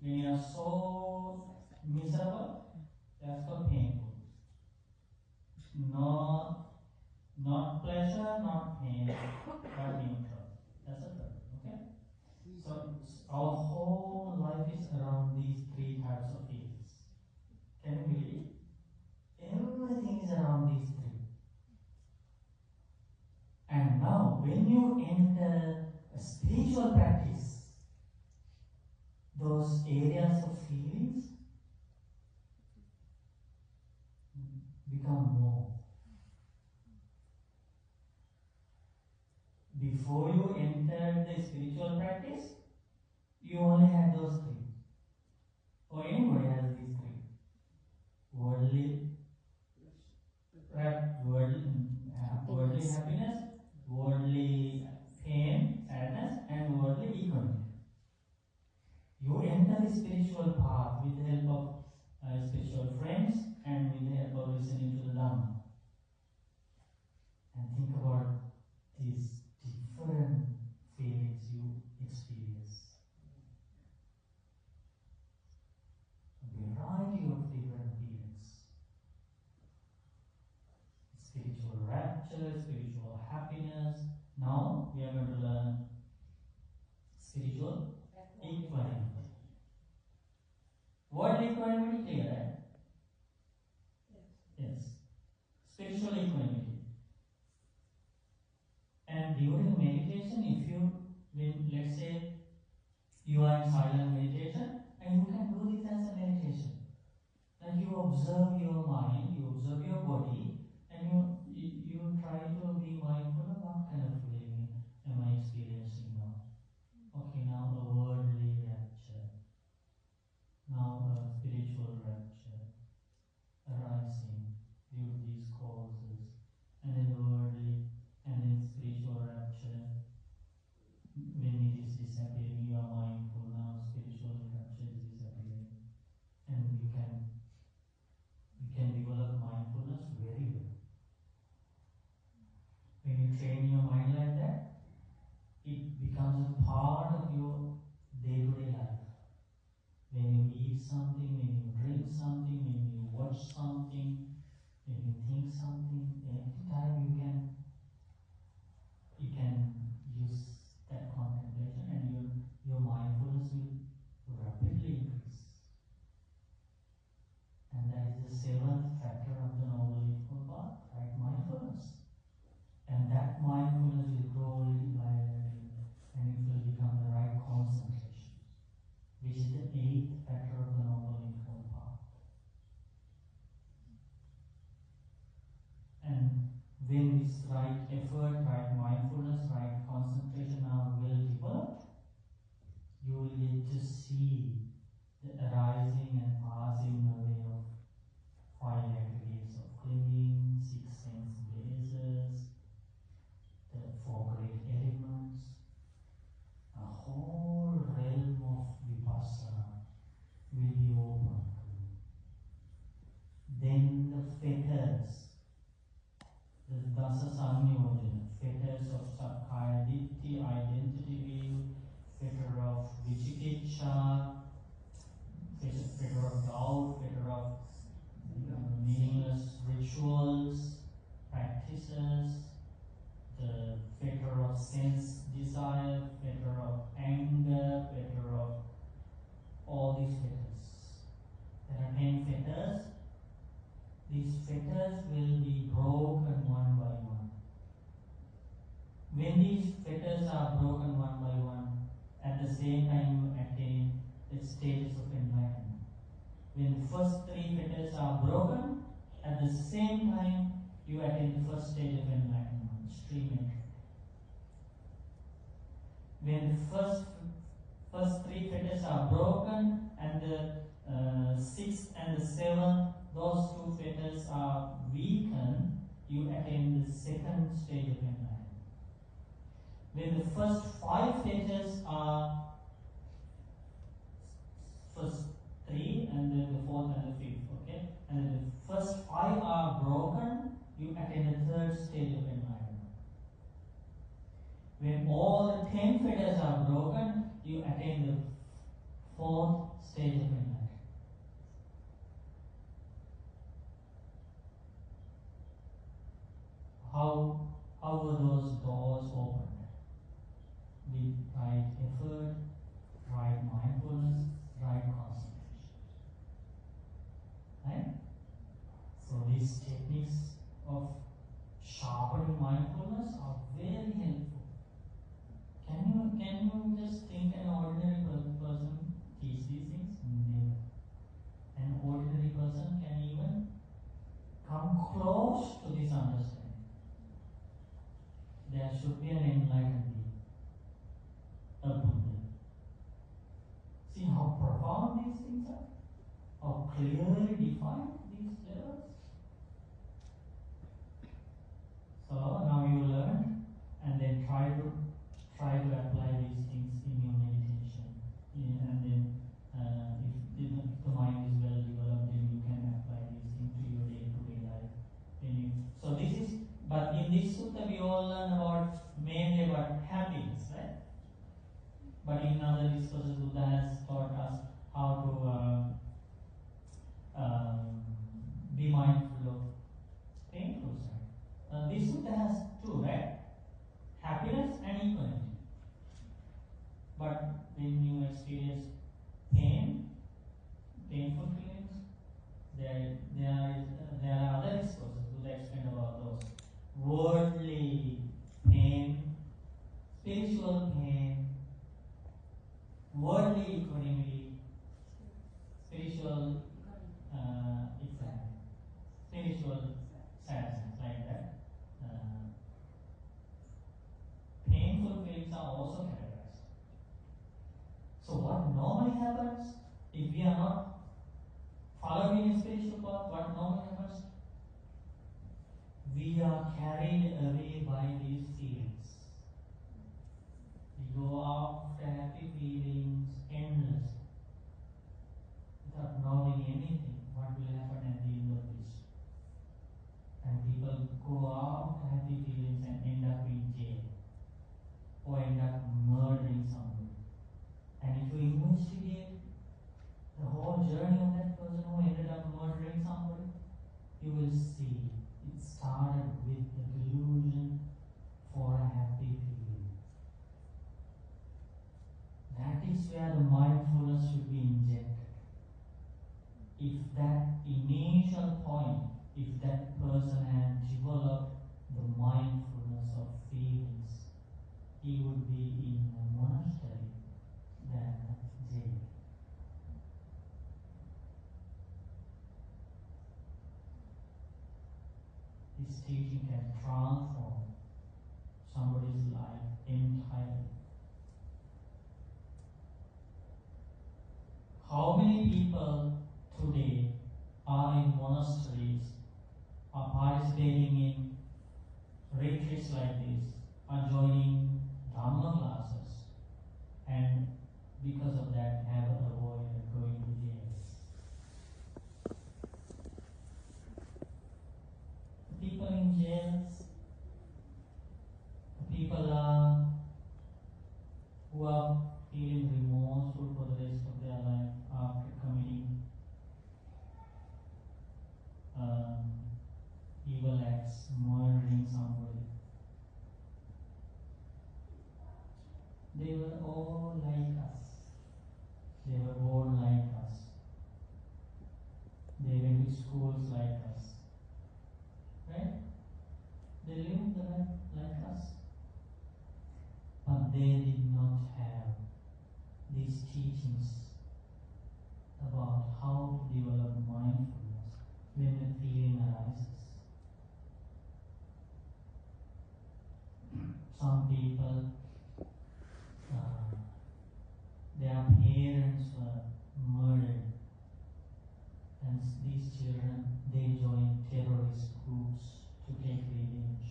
when you are so miserable, that's called painful. Not pleasure, not pain, but neutral. That's a third. Okay? So our whole life is around these three types of feelings. Can you believe? Everything is around these three. And now, when you enter a spiritual practice, those areas of feelings become more. Before you enter the spiritual practice, you only had those three. Or anybody has these three. Worldly happiness, worldly pain, sadness, and worldly economy. You enter the spiritual path with the help of spiritual friends and with the help of listening to the Dhamma. And think about these different feelings you experience. A variety of different feelings. Spiritual rapture, spiritual happiness. Now we are going to learn spiritual equanimity. Word equanimity clear, right? Yes. Spiritual equanimity. And during meditation, let's say you are in silent meditation, and you can do this as a meditation. Like you observe your mind, you observe your body, and you try to be mindful of what kind of feeling am I experiencing now. Okay, now a worldly rapture, now a spiritual rapture arising due to these causes, and then the worldly, and then spiritual rapture. When it is disappearing, you are mindful now. Spiritual rapture is disappearing, and you can develop mindfulness very well. When you train your mind like that, it becomes a part of your day-to-day life. When you eat something, when you drink something, when you watch something, when you think something, every time you can use that contemplation, and your mindfulness will rapidly increase. And that is the seventh factor of the Noble Eightfold Path, right? Mindfulness. And that mindfulness will grow little by little, and it will become the right concentration, which is the eighth factor of the Noble Eightfold Path. And when this right effort, right mindfulness, right concentration are well developed, you will get to see the arising and passing away of five aggregates of clinging, six sense bases, the four great elements, a whole realm of vipassana will be open to you. Then the fetters, the dasa samyojana, fetters of sakkaya ditthi, identity view, fetter of vicikiccha, fetter of doubt, fetter of meaningless rituals, practices, the fetter of sense desire, fetter of anger, fetter of all these fetters. There are 10 fetters. These fetters will be broken one by one. When these fetters are broken one by one, at the same time you attain the status of enlightenment. When the first three fetters are broken, at the same time you attain the first stage of enlightenment, stream entry. When the first three fetters are broken, and the sixth and the seventh, those two fetters are weakened, you attain the second stage of enlightenment. When the first five fetters are first three, and then the fourth and the fifth, okay? And then the first five are broken, you attain the third stage of enlightenment. When all the 10 fetters are broken, you attain the fourth stage of enlightenment. How were those doors opened? With right effort, right mindfulness, right concentration. Right? So these techniques of sharpening mindfulness are very helpful. Can you just think an ordinary person teach these things? Never. An ordinary person can even come close to this understanding. There should be an enlightened being, a Buddha. See how profound these things are? How clearly defined these levels? So now you learn, and then try to apply these things in your meditation. Yeah, and then if the mind is well developed, then you can apply these things to your day-to-day life. So this is, but in this sutta we all learn about mainly about happiness, right? But in other discourses, Buddha has taught us how to be mindful of painful side. This sutta has two, right? Happiness and equanimity. But when you experience painful feelings, there are other discourses Buddha explained about those. Worldly pain, spiritual pain, worldly equanimity, spiritual spiritual sadness, like that. Painful feelings are also categorized. So what normally happens if we are not following a spiritual path? What normally happens? We are carried away by these feelings. We go after happy feelings endlessly without knowing anything what will happen at the end of this. And people go after happy feelings and end up in jail or end up murdering somebody. And if you investigate the whole journey of that person who ended up murdering somebody, you will see it started with the delusion for a happy feeling. That is where the mindfulness should be injected. If that initial point, if that person had developed the mindfulness of feelings, he would be in a monastery than jail. This teaching can transform somebody's life entirely. How many people today are in monasteries, are participating in retreats like this, are joining Dhamma classes, and because of that have avoided going to jails? The people in jails, the people who are feeling remorseful for the rest of their life after committing evil acts, murdering somebody. They were all like us. They were born like us. They went to schools like us. Right? They lived the life like us. But they did not have these teachings about how to develop mindfulness when a feeling arises. Some people, their parents were murdered, and these children, they joined terrorist groups to take revenge.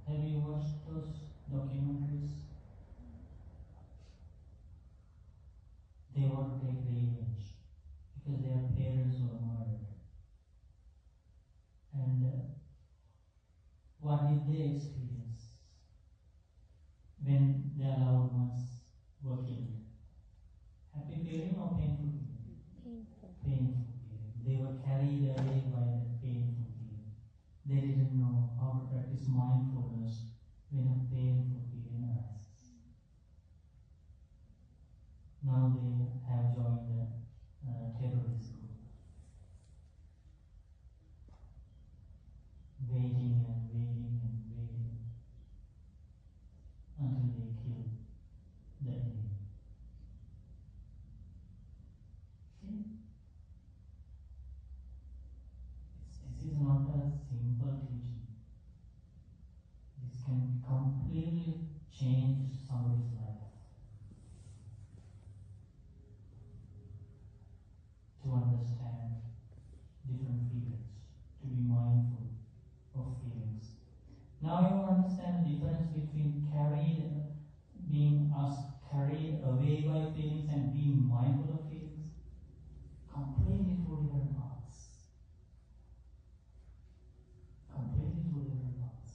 Have you watched those documentaries? They want to take revenge because their parents were murdered. And what did they experience when their loved ones were killed? by feelings and being mindful of feelings? Completely two different paths. Completely two different paths.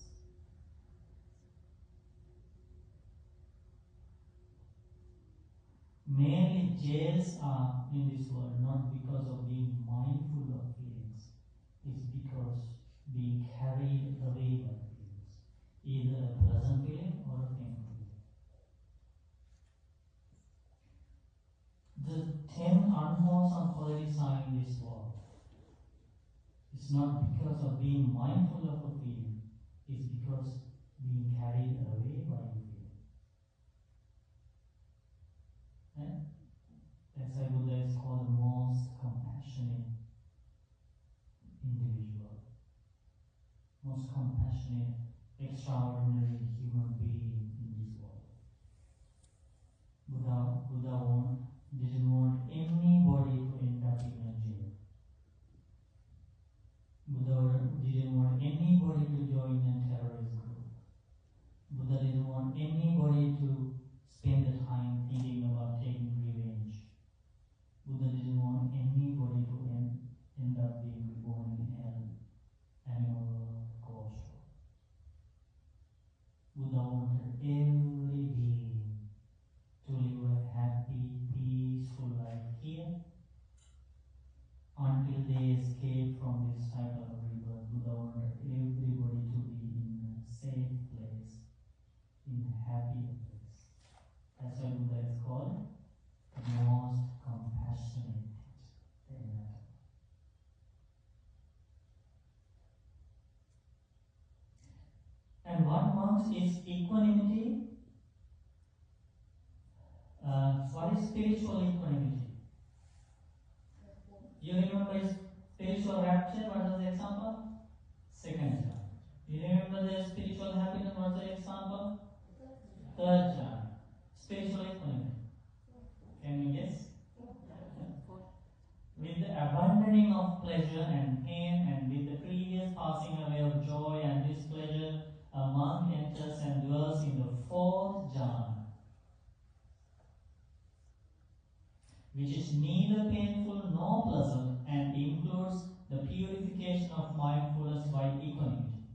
Mainly jails are in this world not because of being mindful of feelings, it's because being carried away by feelings, either a pleasant feeling or a painful feeling. The 10 unwholesome qualities are in this world. It's not because of being mindful of a feeling, it's because being carried away by a feeling. And that's why Buddha is called the most compassionate individual, most compassionate, extraordinary human being in this world. Buddha didn't want anybody to end up in a jail. Buddha didn't want anybody to join a terrorist group. Buddha didn't want anybody to spend the time thinking about taking revenge. Buddha didn't want anybody to end up being reborn in hell, animal world, ghost world. Buddha wanted every being to live a happy, peaceful life here until they escape from this cycle of rebirth. Buddha wanted everybody to be in a safe place, in a happy place. That's why Buddha is called the most compassionate thing. And what marks is equanimity? What is spiritual equanimity? You remember spiritual rapture? What was the example? Second chapter. You remember the spiritual happiness? What was the example? Third chapter. Spiritual equanimity. Can you guess? With the abandoning of pleasure and pain, and with the previous passing away of joy and displeasure, a monk enters and dwells in the fourth jhana, which is neither painful nor pleasant and includes the purification of mindfulness by equanimity.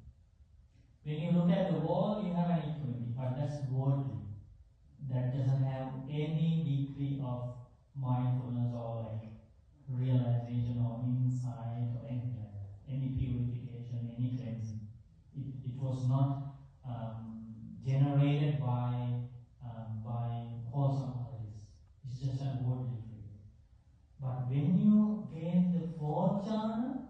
When you look at the world, you have an equanimity, but that's worldly. That doesn't have any degree of mindfulness or like realization or insight or anything like that. Any purification, any cleansing. It was not generated by wholesome qualities. It's just a worldly feeling. But when you gain the fourth jhana,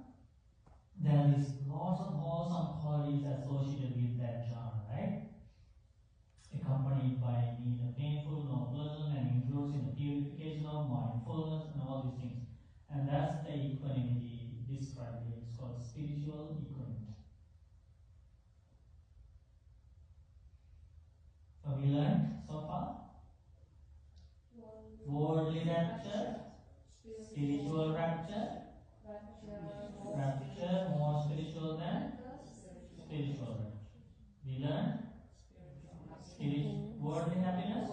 there is lots of wholesome qualities associated with that jhana, right? Accompanied by neither painful nor pleasant, and includes in the purification of mindfulness and all these things. And that's the equanimity described here. It's called spiritual equanimity. So we learned so far worldly rapture, spiritual rapture, rapture more spiritual than spiritual rapture. We learned worldly happiness,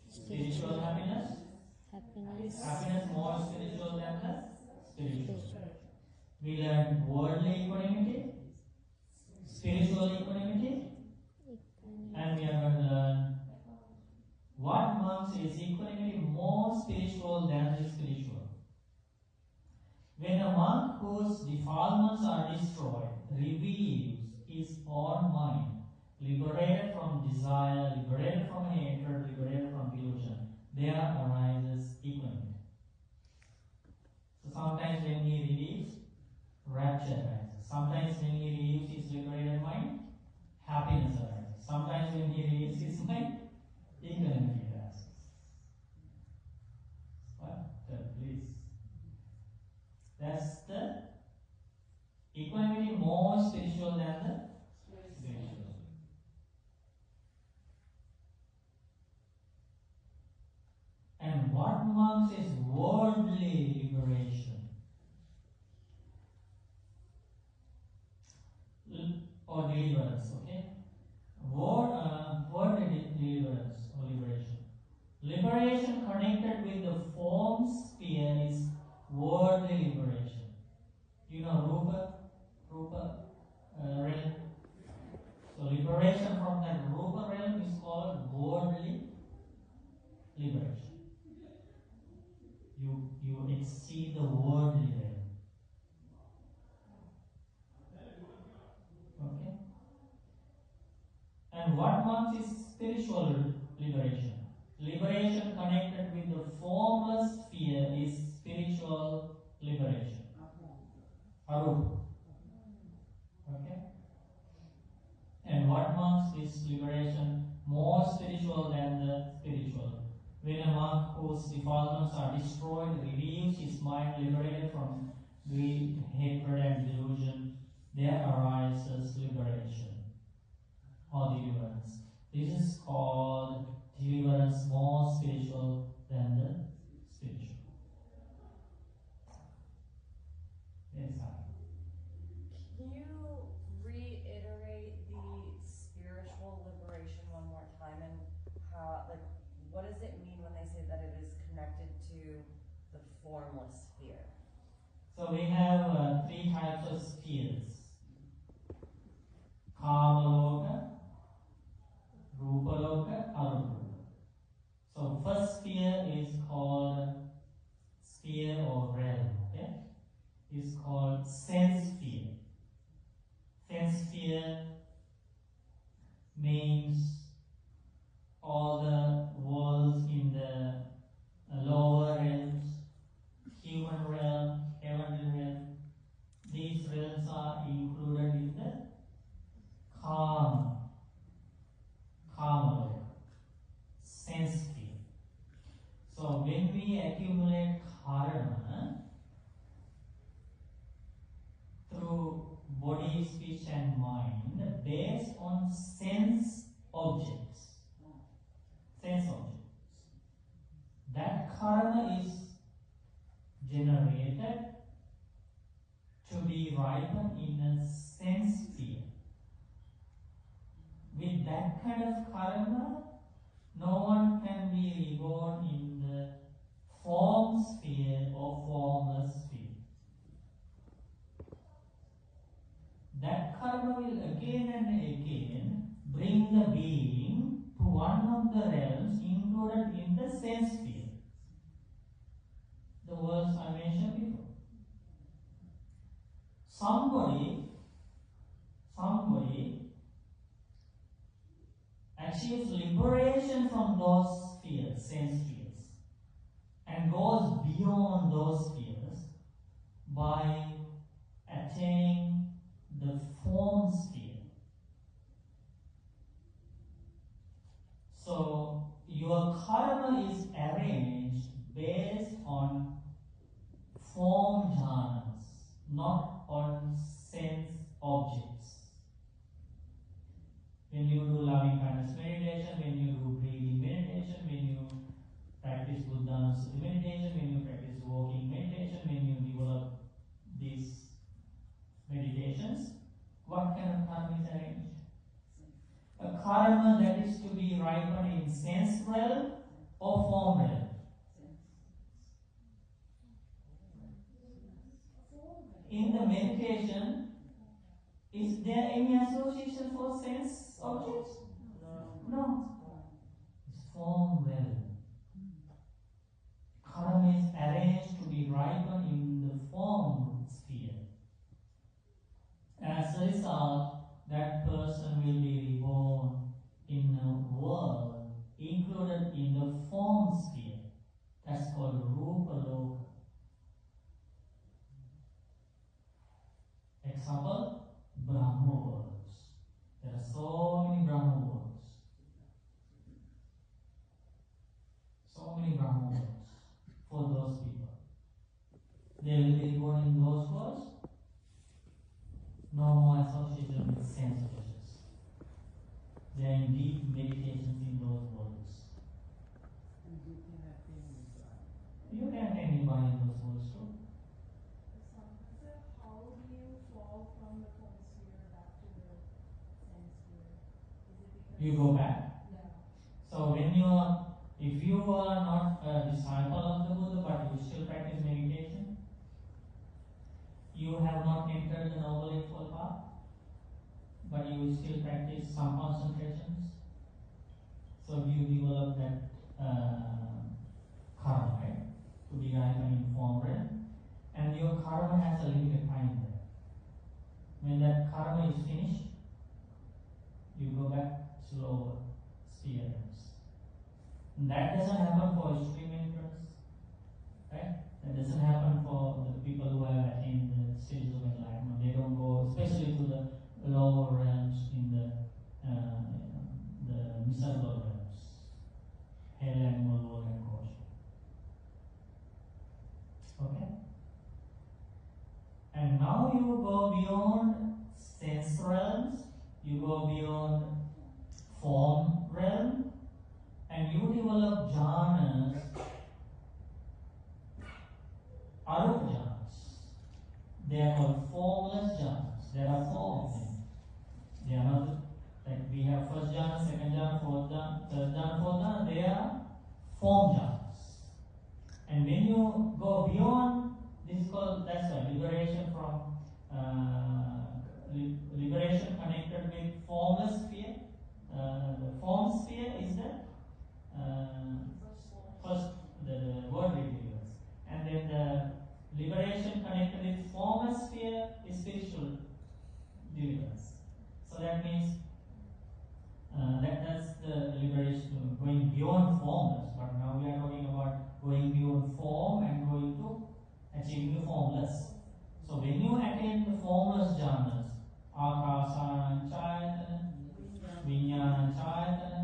spiritual happiness, happiness more spiritual than the spiritual. We learned worldly equanimity, spiritual equanimity, and we are going to learn what marks is equanimity more spiritual than the spiritual. When a monk whose defilements are destroyed reveals his own mind, liberated from desire, liberated from hatred, liberated from delusion, there arises equanimity. So sometimes when he relieves, rapture arises. Sometimes when he relieves his liberated mind, happiness arises. Sometimes when he relieves his mind, equanimity arises. What? Please. That's the equanimity more spiritual than the spiritual. And what marks is worldly liberation or deliverance, okay? Worldly deliverance or liberation. Liberation liberation connected with the form sphere is worldly liberation. You know Rupa realm. So liberation from that Rupa realm is called worldly liberation. You exceed the worldly realm. Okay? And what marks is spiritual liberation? Liberation connected with the formless sphere is spiritual liberation. Arupa. Okay? And what marks this liberation more spiritual than the spiritual? When a monk whose defilements are destroyed relieves his mind liberated from greed, hatred, and delusion, there arises liberation or deliverance. This is called deliverance more spiritual than the spiritual. Yes, sir. Can you reiterate the spiritual liberation one more time, and how, like, what does it mean when they say that it is connected to the formless sphere? So we have three types of spheres: Kamaloka, Rupaloka, Arupa. So first sphere is called sphere or realm. Okay, is called sense sphere. Sense sphere means all the worlds in the lower realms, human realm, heavenly realm. These realms are included in the Kama Loka, sense sphere. So when we accumulate karma through body, speech, and mind based on sense objects, that karma is generated to be ripened in a sense sphere. With that kind of karma, no one can be reborn in the form sphere or formless sphere. That karma will again and again bring the being to one of the realms included in the sense sphere, the worlds I mentioned before. Somebody achieves liberation from those spheres, sense spheres, and goes beyond those spheres by attaining the form sphere. So your karma is arranged based on form jhanas, not on sense objects. When you do loving kindness meditation, when you do breathing meditation, when you practice Buddha meditation, when you practice walking meditation, when you develop these meditations, what kind of karma is arranged? A karma that is to be ripened in sense realm or form realm. In the meditation, is there any association for sense objects? No. It's form realm. Karma is arranged to be ripened in the form sphere. As a result, that person will be reborn in a world included in the form sphere. That's called Rupa Loka. Example, Brahma worlds. There are so many Brahma worlds. So many Brahma worlds for those people. They will be born in those worlds. No more association with sense pleasures. They are in deep meditations in those worlds. And you can attain Nibbana. You can attain Nibbana in those worlds too. So how do you fall from the form sphere back to the sense sphere? Is it because You go back. Yeah. So when you are If you are not a disciple of the Buddha but you still practice meditation, you have not entered the Noble Eightfold Path, but you will still practice some concentrations. So you develop that karma, right? To be like an informed realm. And your karma has a limited time there. When that karma is finished, you go back slower spheres. That doesn't happen for extreme entrance, right? That doesn't happen for the people who have attained the stages of enlightenment. They don't go, especially to the lower realms in the miserable realms, hell and world and kosha. Okay? And now you go beyond sense realms, you go beyond form realm, and you develop jhanas, arupa jhanas. They are called formless jhanas. There are four of them. They are not like we have first jhana, second jhana, fourth jhana, third jhana, fourth jhana. They are form jhanas. And when you go beyond, this is called, that's why liberation from liberation connected with formless sphere. The form sphere is the first the worldly universe, and then the liberation connected with formless sphere is spiritual universe. So that means that's the liberation going beyond formless. But now we are talking about going beyond form and going to achieving the formless. So when you attain the formless jhanas, akasana chayatana, vinyana chayatana,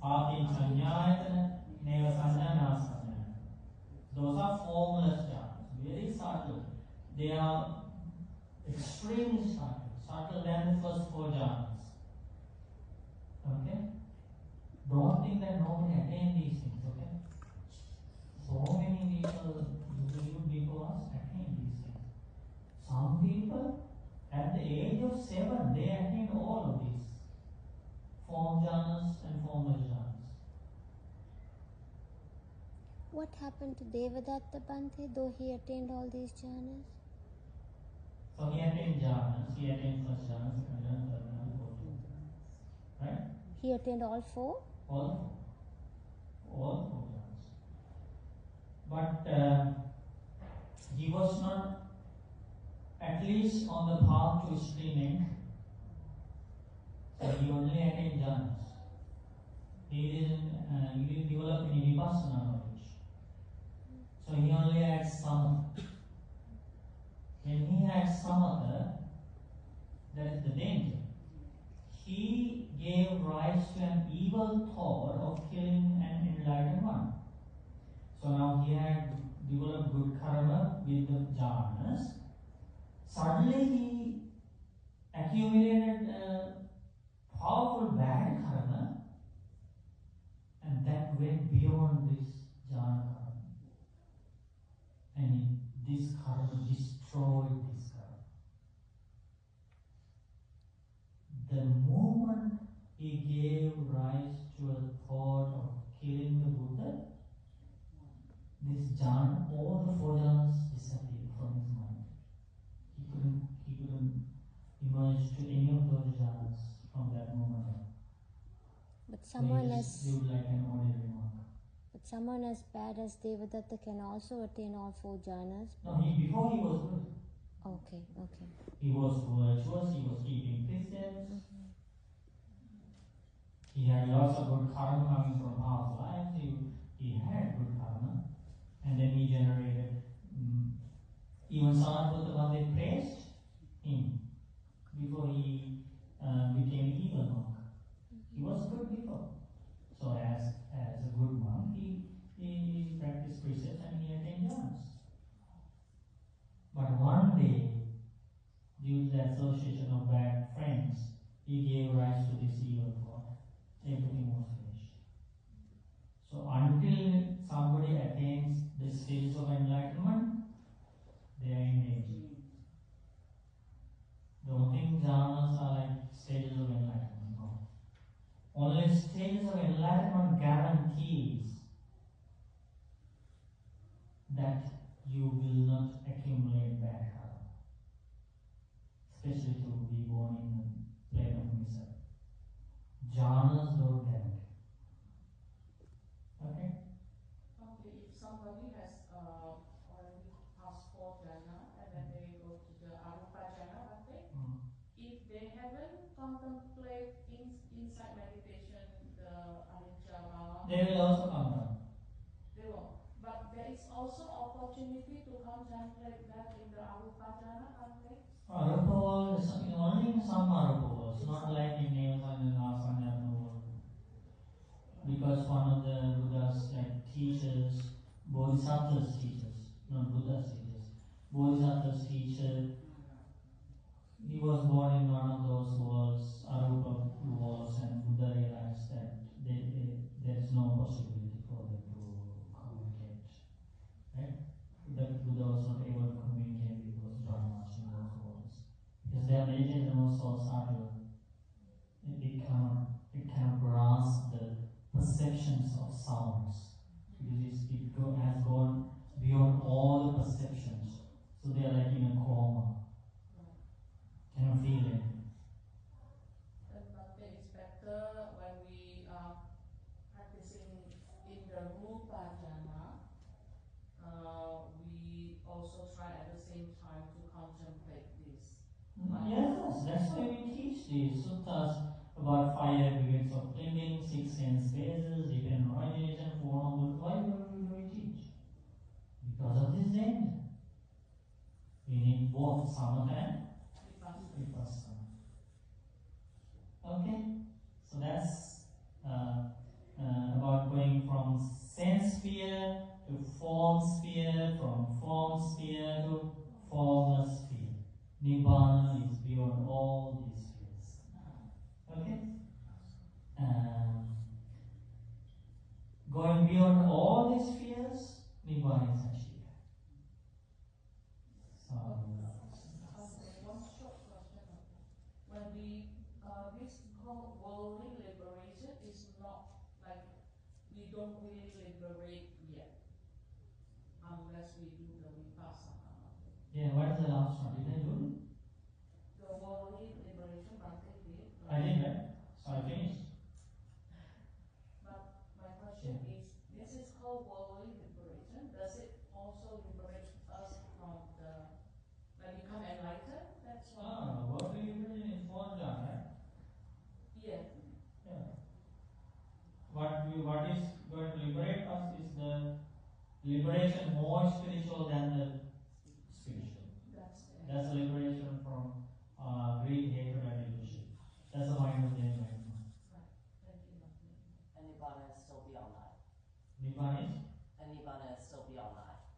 akinchanyayatana, neva sanjana sanjana. Those are formless jhanas, very subtle. They are extremely subtle, subtle than the first four jhanas. Okay? Don't think that nobody attained these things, okay? So many people, you before us, attain these things. Some people, at the age of 7, they attained all of these form jhanas and formless jhanas. What happened to Devadatta Bhante, though he attained all these jhanas? So he attained jhanas, he attained first jhana, second jhana, third jhana, fourth jhana. Right? He attained all four? All four jhanas. But he was not at least on the path to extreme end. So he only attained jhanas. He didn't develop any vipassana knowledge. So he only had samatha. When he had samatha, that is the danger. He gave rise to an evil thought of killing an enlightened one. So now he had developed good karma with the jhanas. Suddenly he accumulated powerful bad karma, and that went beyond this jhana karma. And this karma destroyed this karma. The moment he gave rise to a thought of killing the Buddha, this jhana, all the four jhanas disappeared from his mind. He couldn't emerge to any of those jhanas from that moment on. But So he just lived like an ordinary monk. But someone as bad as Devadatta can also attain all four jhanas. No, before he was good. Okay. He was virtuous, he was keeping precepts. He had lots of good karma coming from past lives. He had good karma. And then he generated, even Sariputta Bhante praised him before he became evil monk. He was good before. So as a good monk, he practiced precepts and he attained jhanas. But one day, due to the association of bad friends, he gave rise to this evil thought. Everything was finished. So until somebody attains the stages of enlightenment, they are in danger. Don't think jhanas are like stages of enlightenment. No. Only stages of enlightenment guarantees that you will not accumulate bad karma, especially to be born in the plane of misery. Jhanas don't guarantee. Okay? Okay, if somebody has already passed for jhana and then they go to the arupa jhana, bhante, if they haven't contemplate inside meditation the anicca, They will also come down. they won't. But there is also opportunity to contemplate that in the arupa jhana, bhante. Arupa world is only in some Arupa worlds, not like in Niraamisa Sutta world. Because one of the Buddha's teachers, Bodhisattva's teachers, not Buddha's teachers, Bodhisattva's teacher, he was born in one of those worlds, Arupa worlds, and Buddha realized that there is no possibility for them to communicate. Right? That Buddha was not able to communicate with those dharmas in those worlds. Because their meditation was so subtle, it cannot grasp the perceptions of sounds. Because has gone beyond all the perceptions. So they are like in a coma. Cannot feel anything. Then Bhante, it's better when we practicing in the rupa jhana, we also try at the same time to contemplate this. Yes, that's why we teach these suttas about 5 aggregates of clinging, 6 sense phases, dependent origination, 4 noble. Why do we teach? Because of this danger. We need both samatha and vipassana. Okay, so that's about going from sense sphere to form sphere, from form sphere to formless sphere. Nibbana is beyond all these spheres. Okay? Going beyond all these spheres, Nibbana is achieved. So, One short question. When we this whole worldly liberation is not like we don't really liberate yet unless we do the vipassana. yeah, what is the last one? Did I do it? The worldly liberation, Bhante did. I did, right? So I finished. But my question is, this is called worldly liberation. Does it also liberate us from the become enlightened? That's one. What we liberation is one jhana, right? Yeah. Yeah. What is going to liberate us is the liberation more spiritual than the spiritual. That's the liberation from greed, hatred, and illusion. That's the mind of the enlightenment. Right. Thank you, Bhante. And Nibbana is still beyond that. Nibbana is? And Nibbana is still beyond that.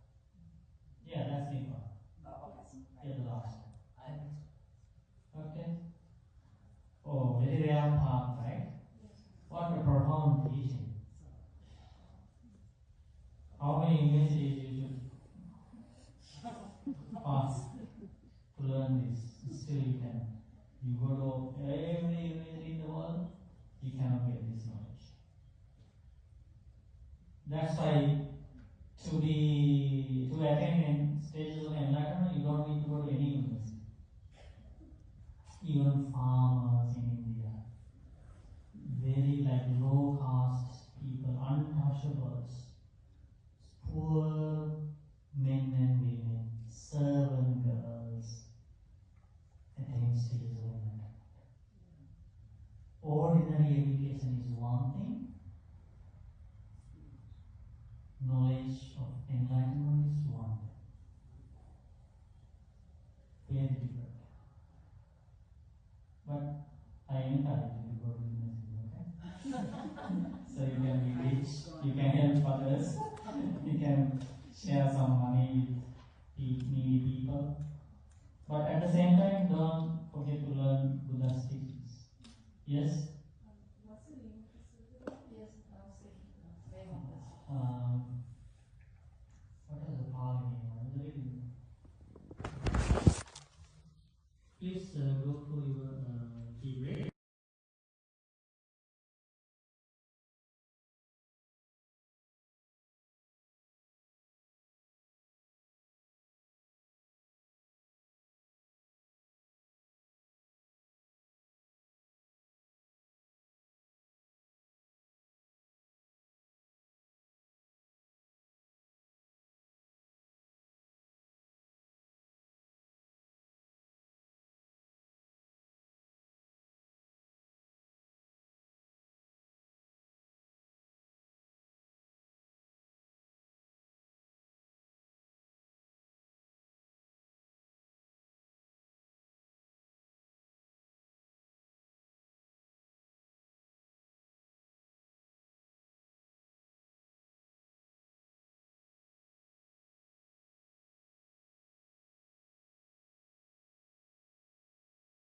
Yeah, that's Nibbana. Oh, okay. Yeah, the last one. I understand. Okay. Oh, very rare path, right? What a profound teaching. How many universities you should pass to learn this? Still you can. You go to every university in the world, you cannot get this knowledge. That's why to attain stages of enlightenment, you don't need to go to any university. Even farmers in India, very low caste people, untouchables, poor men and women, servant girls, attain stages of enlightenment. Ordinary education is one thing, knowledge of enlightenment is one thing. Very different. But I encourage you to go to university, okay? So you can be rich, you can help others, you can share some money with needy people. But at the same time, don't forget to learn Buddha's teachings. Yes?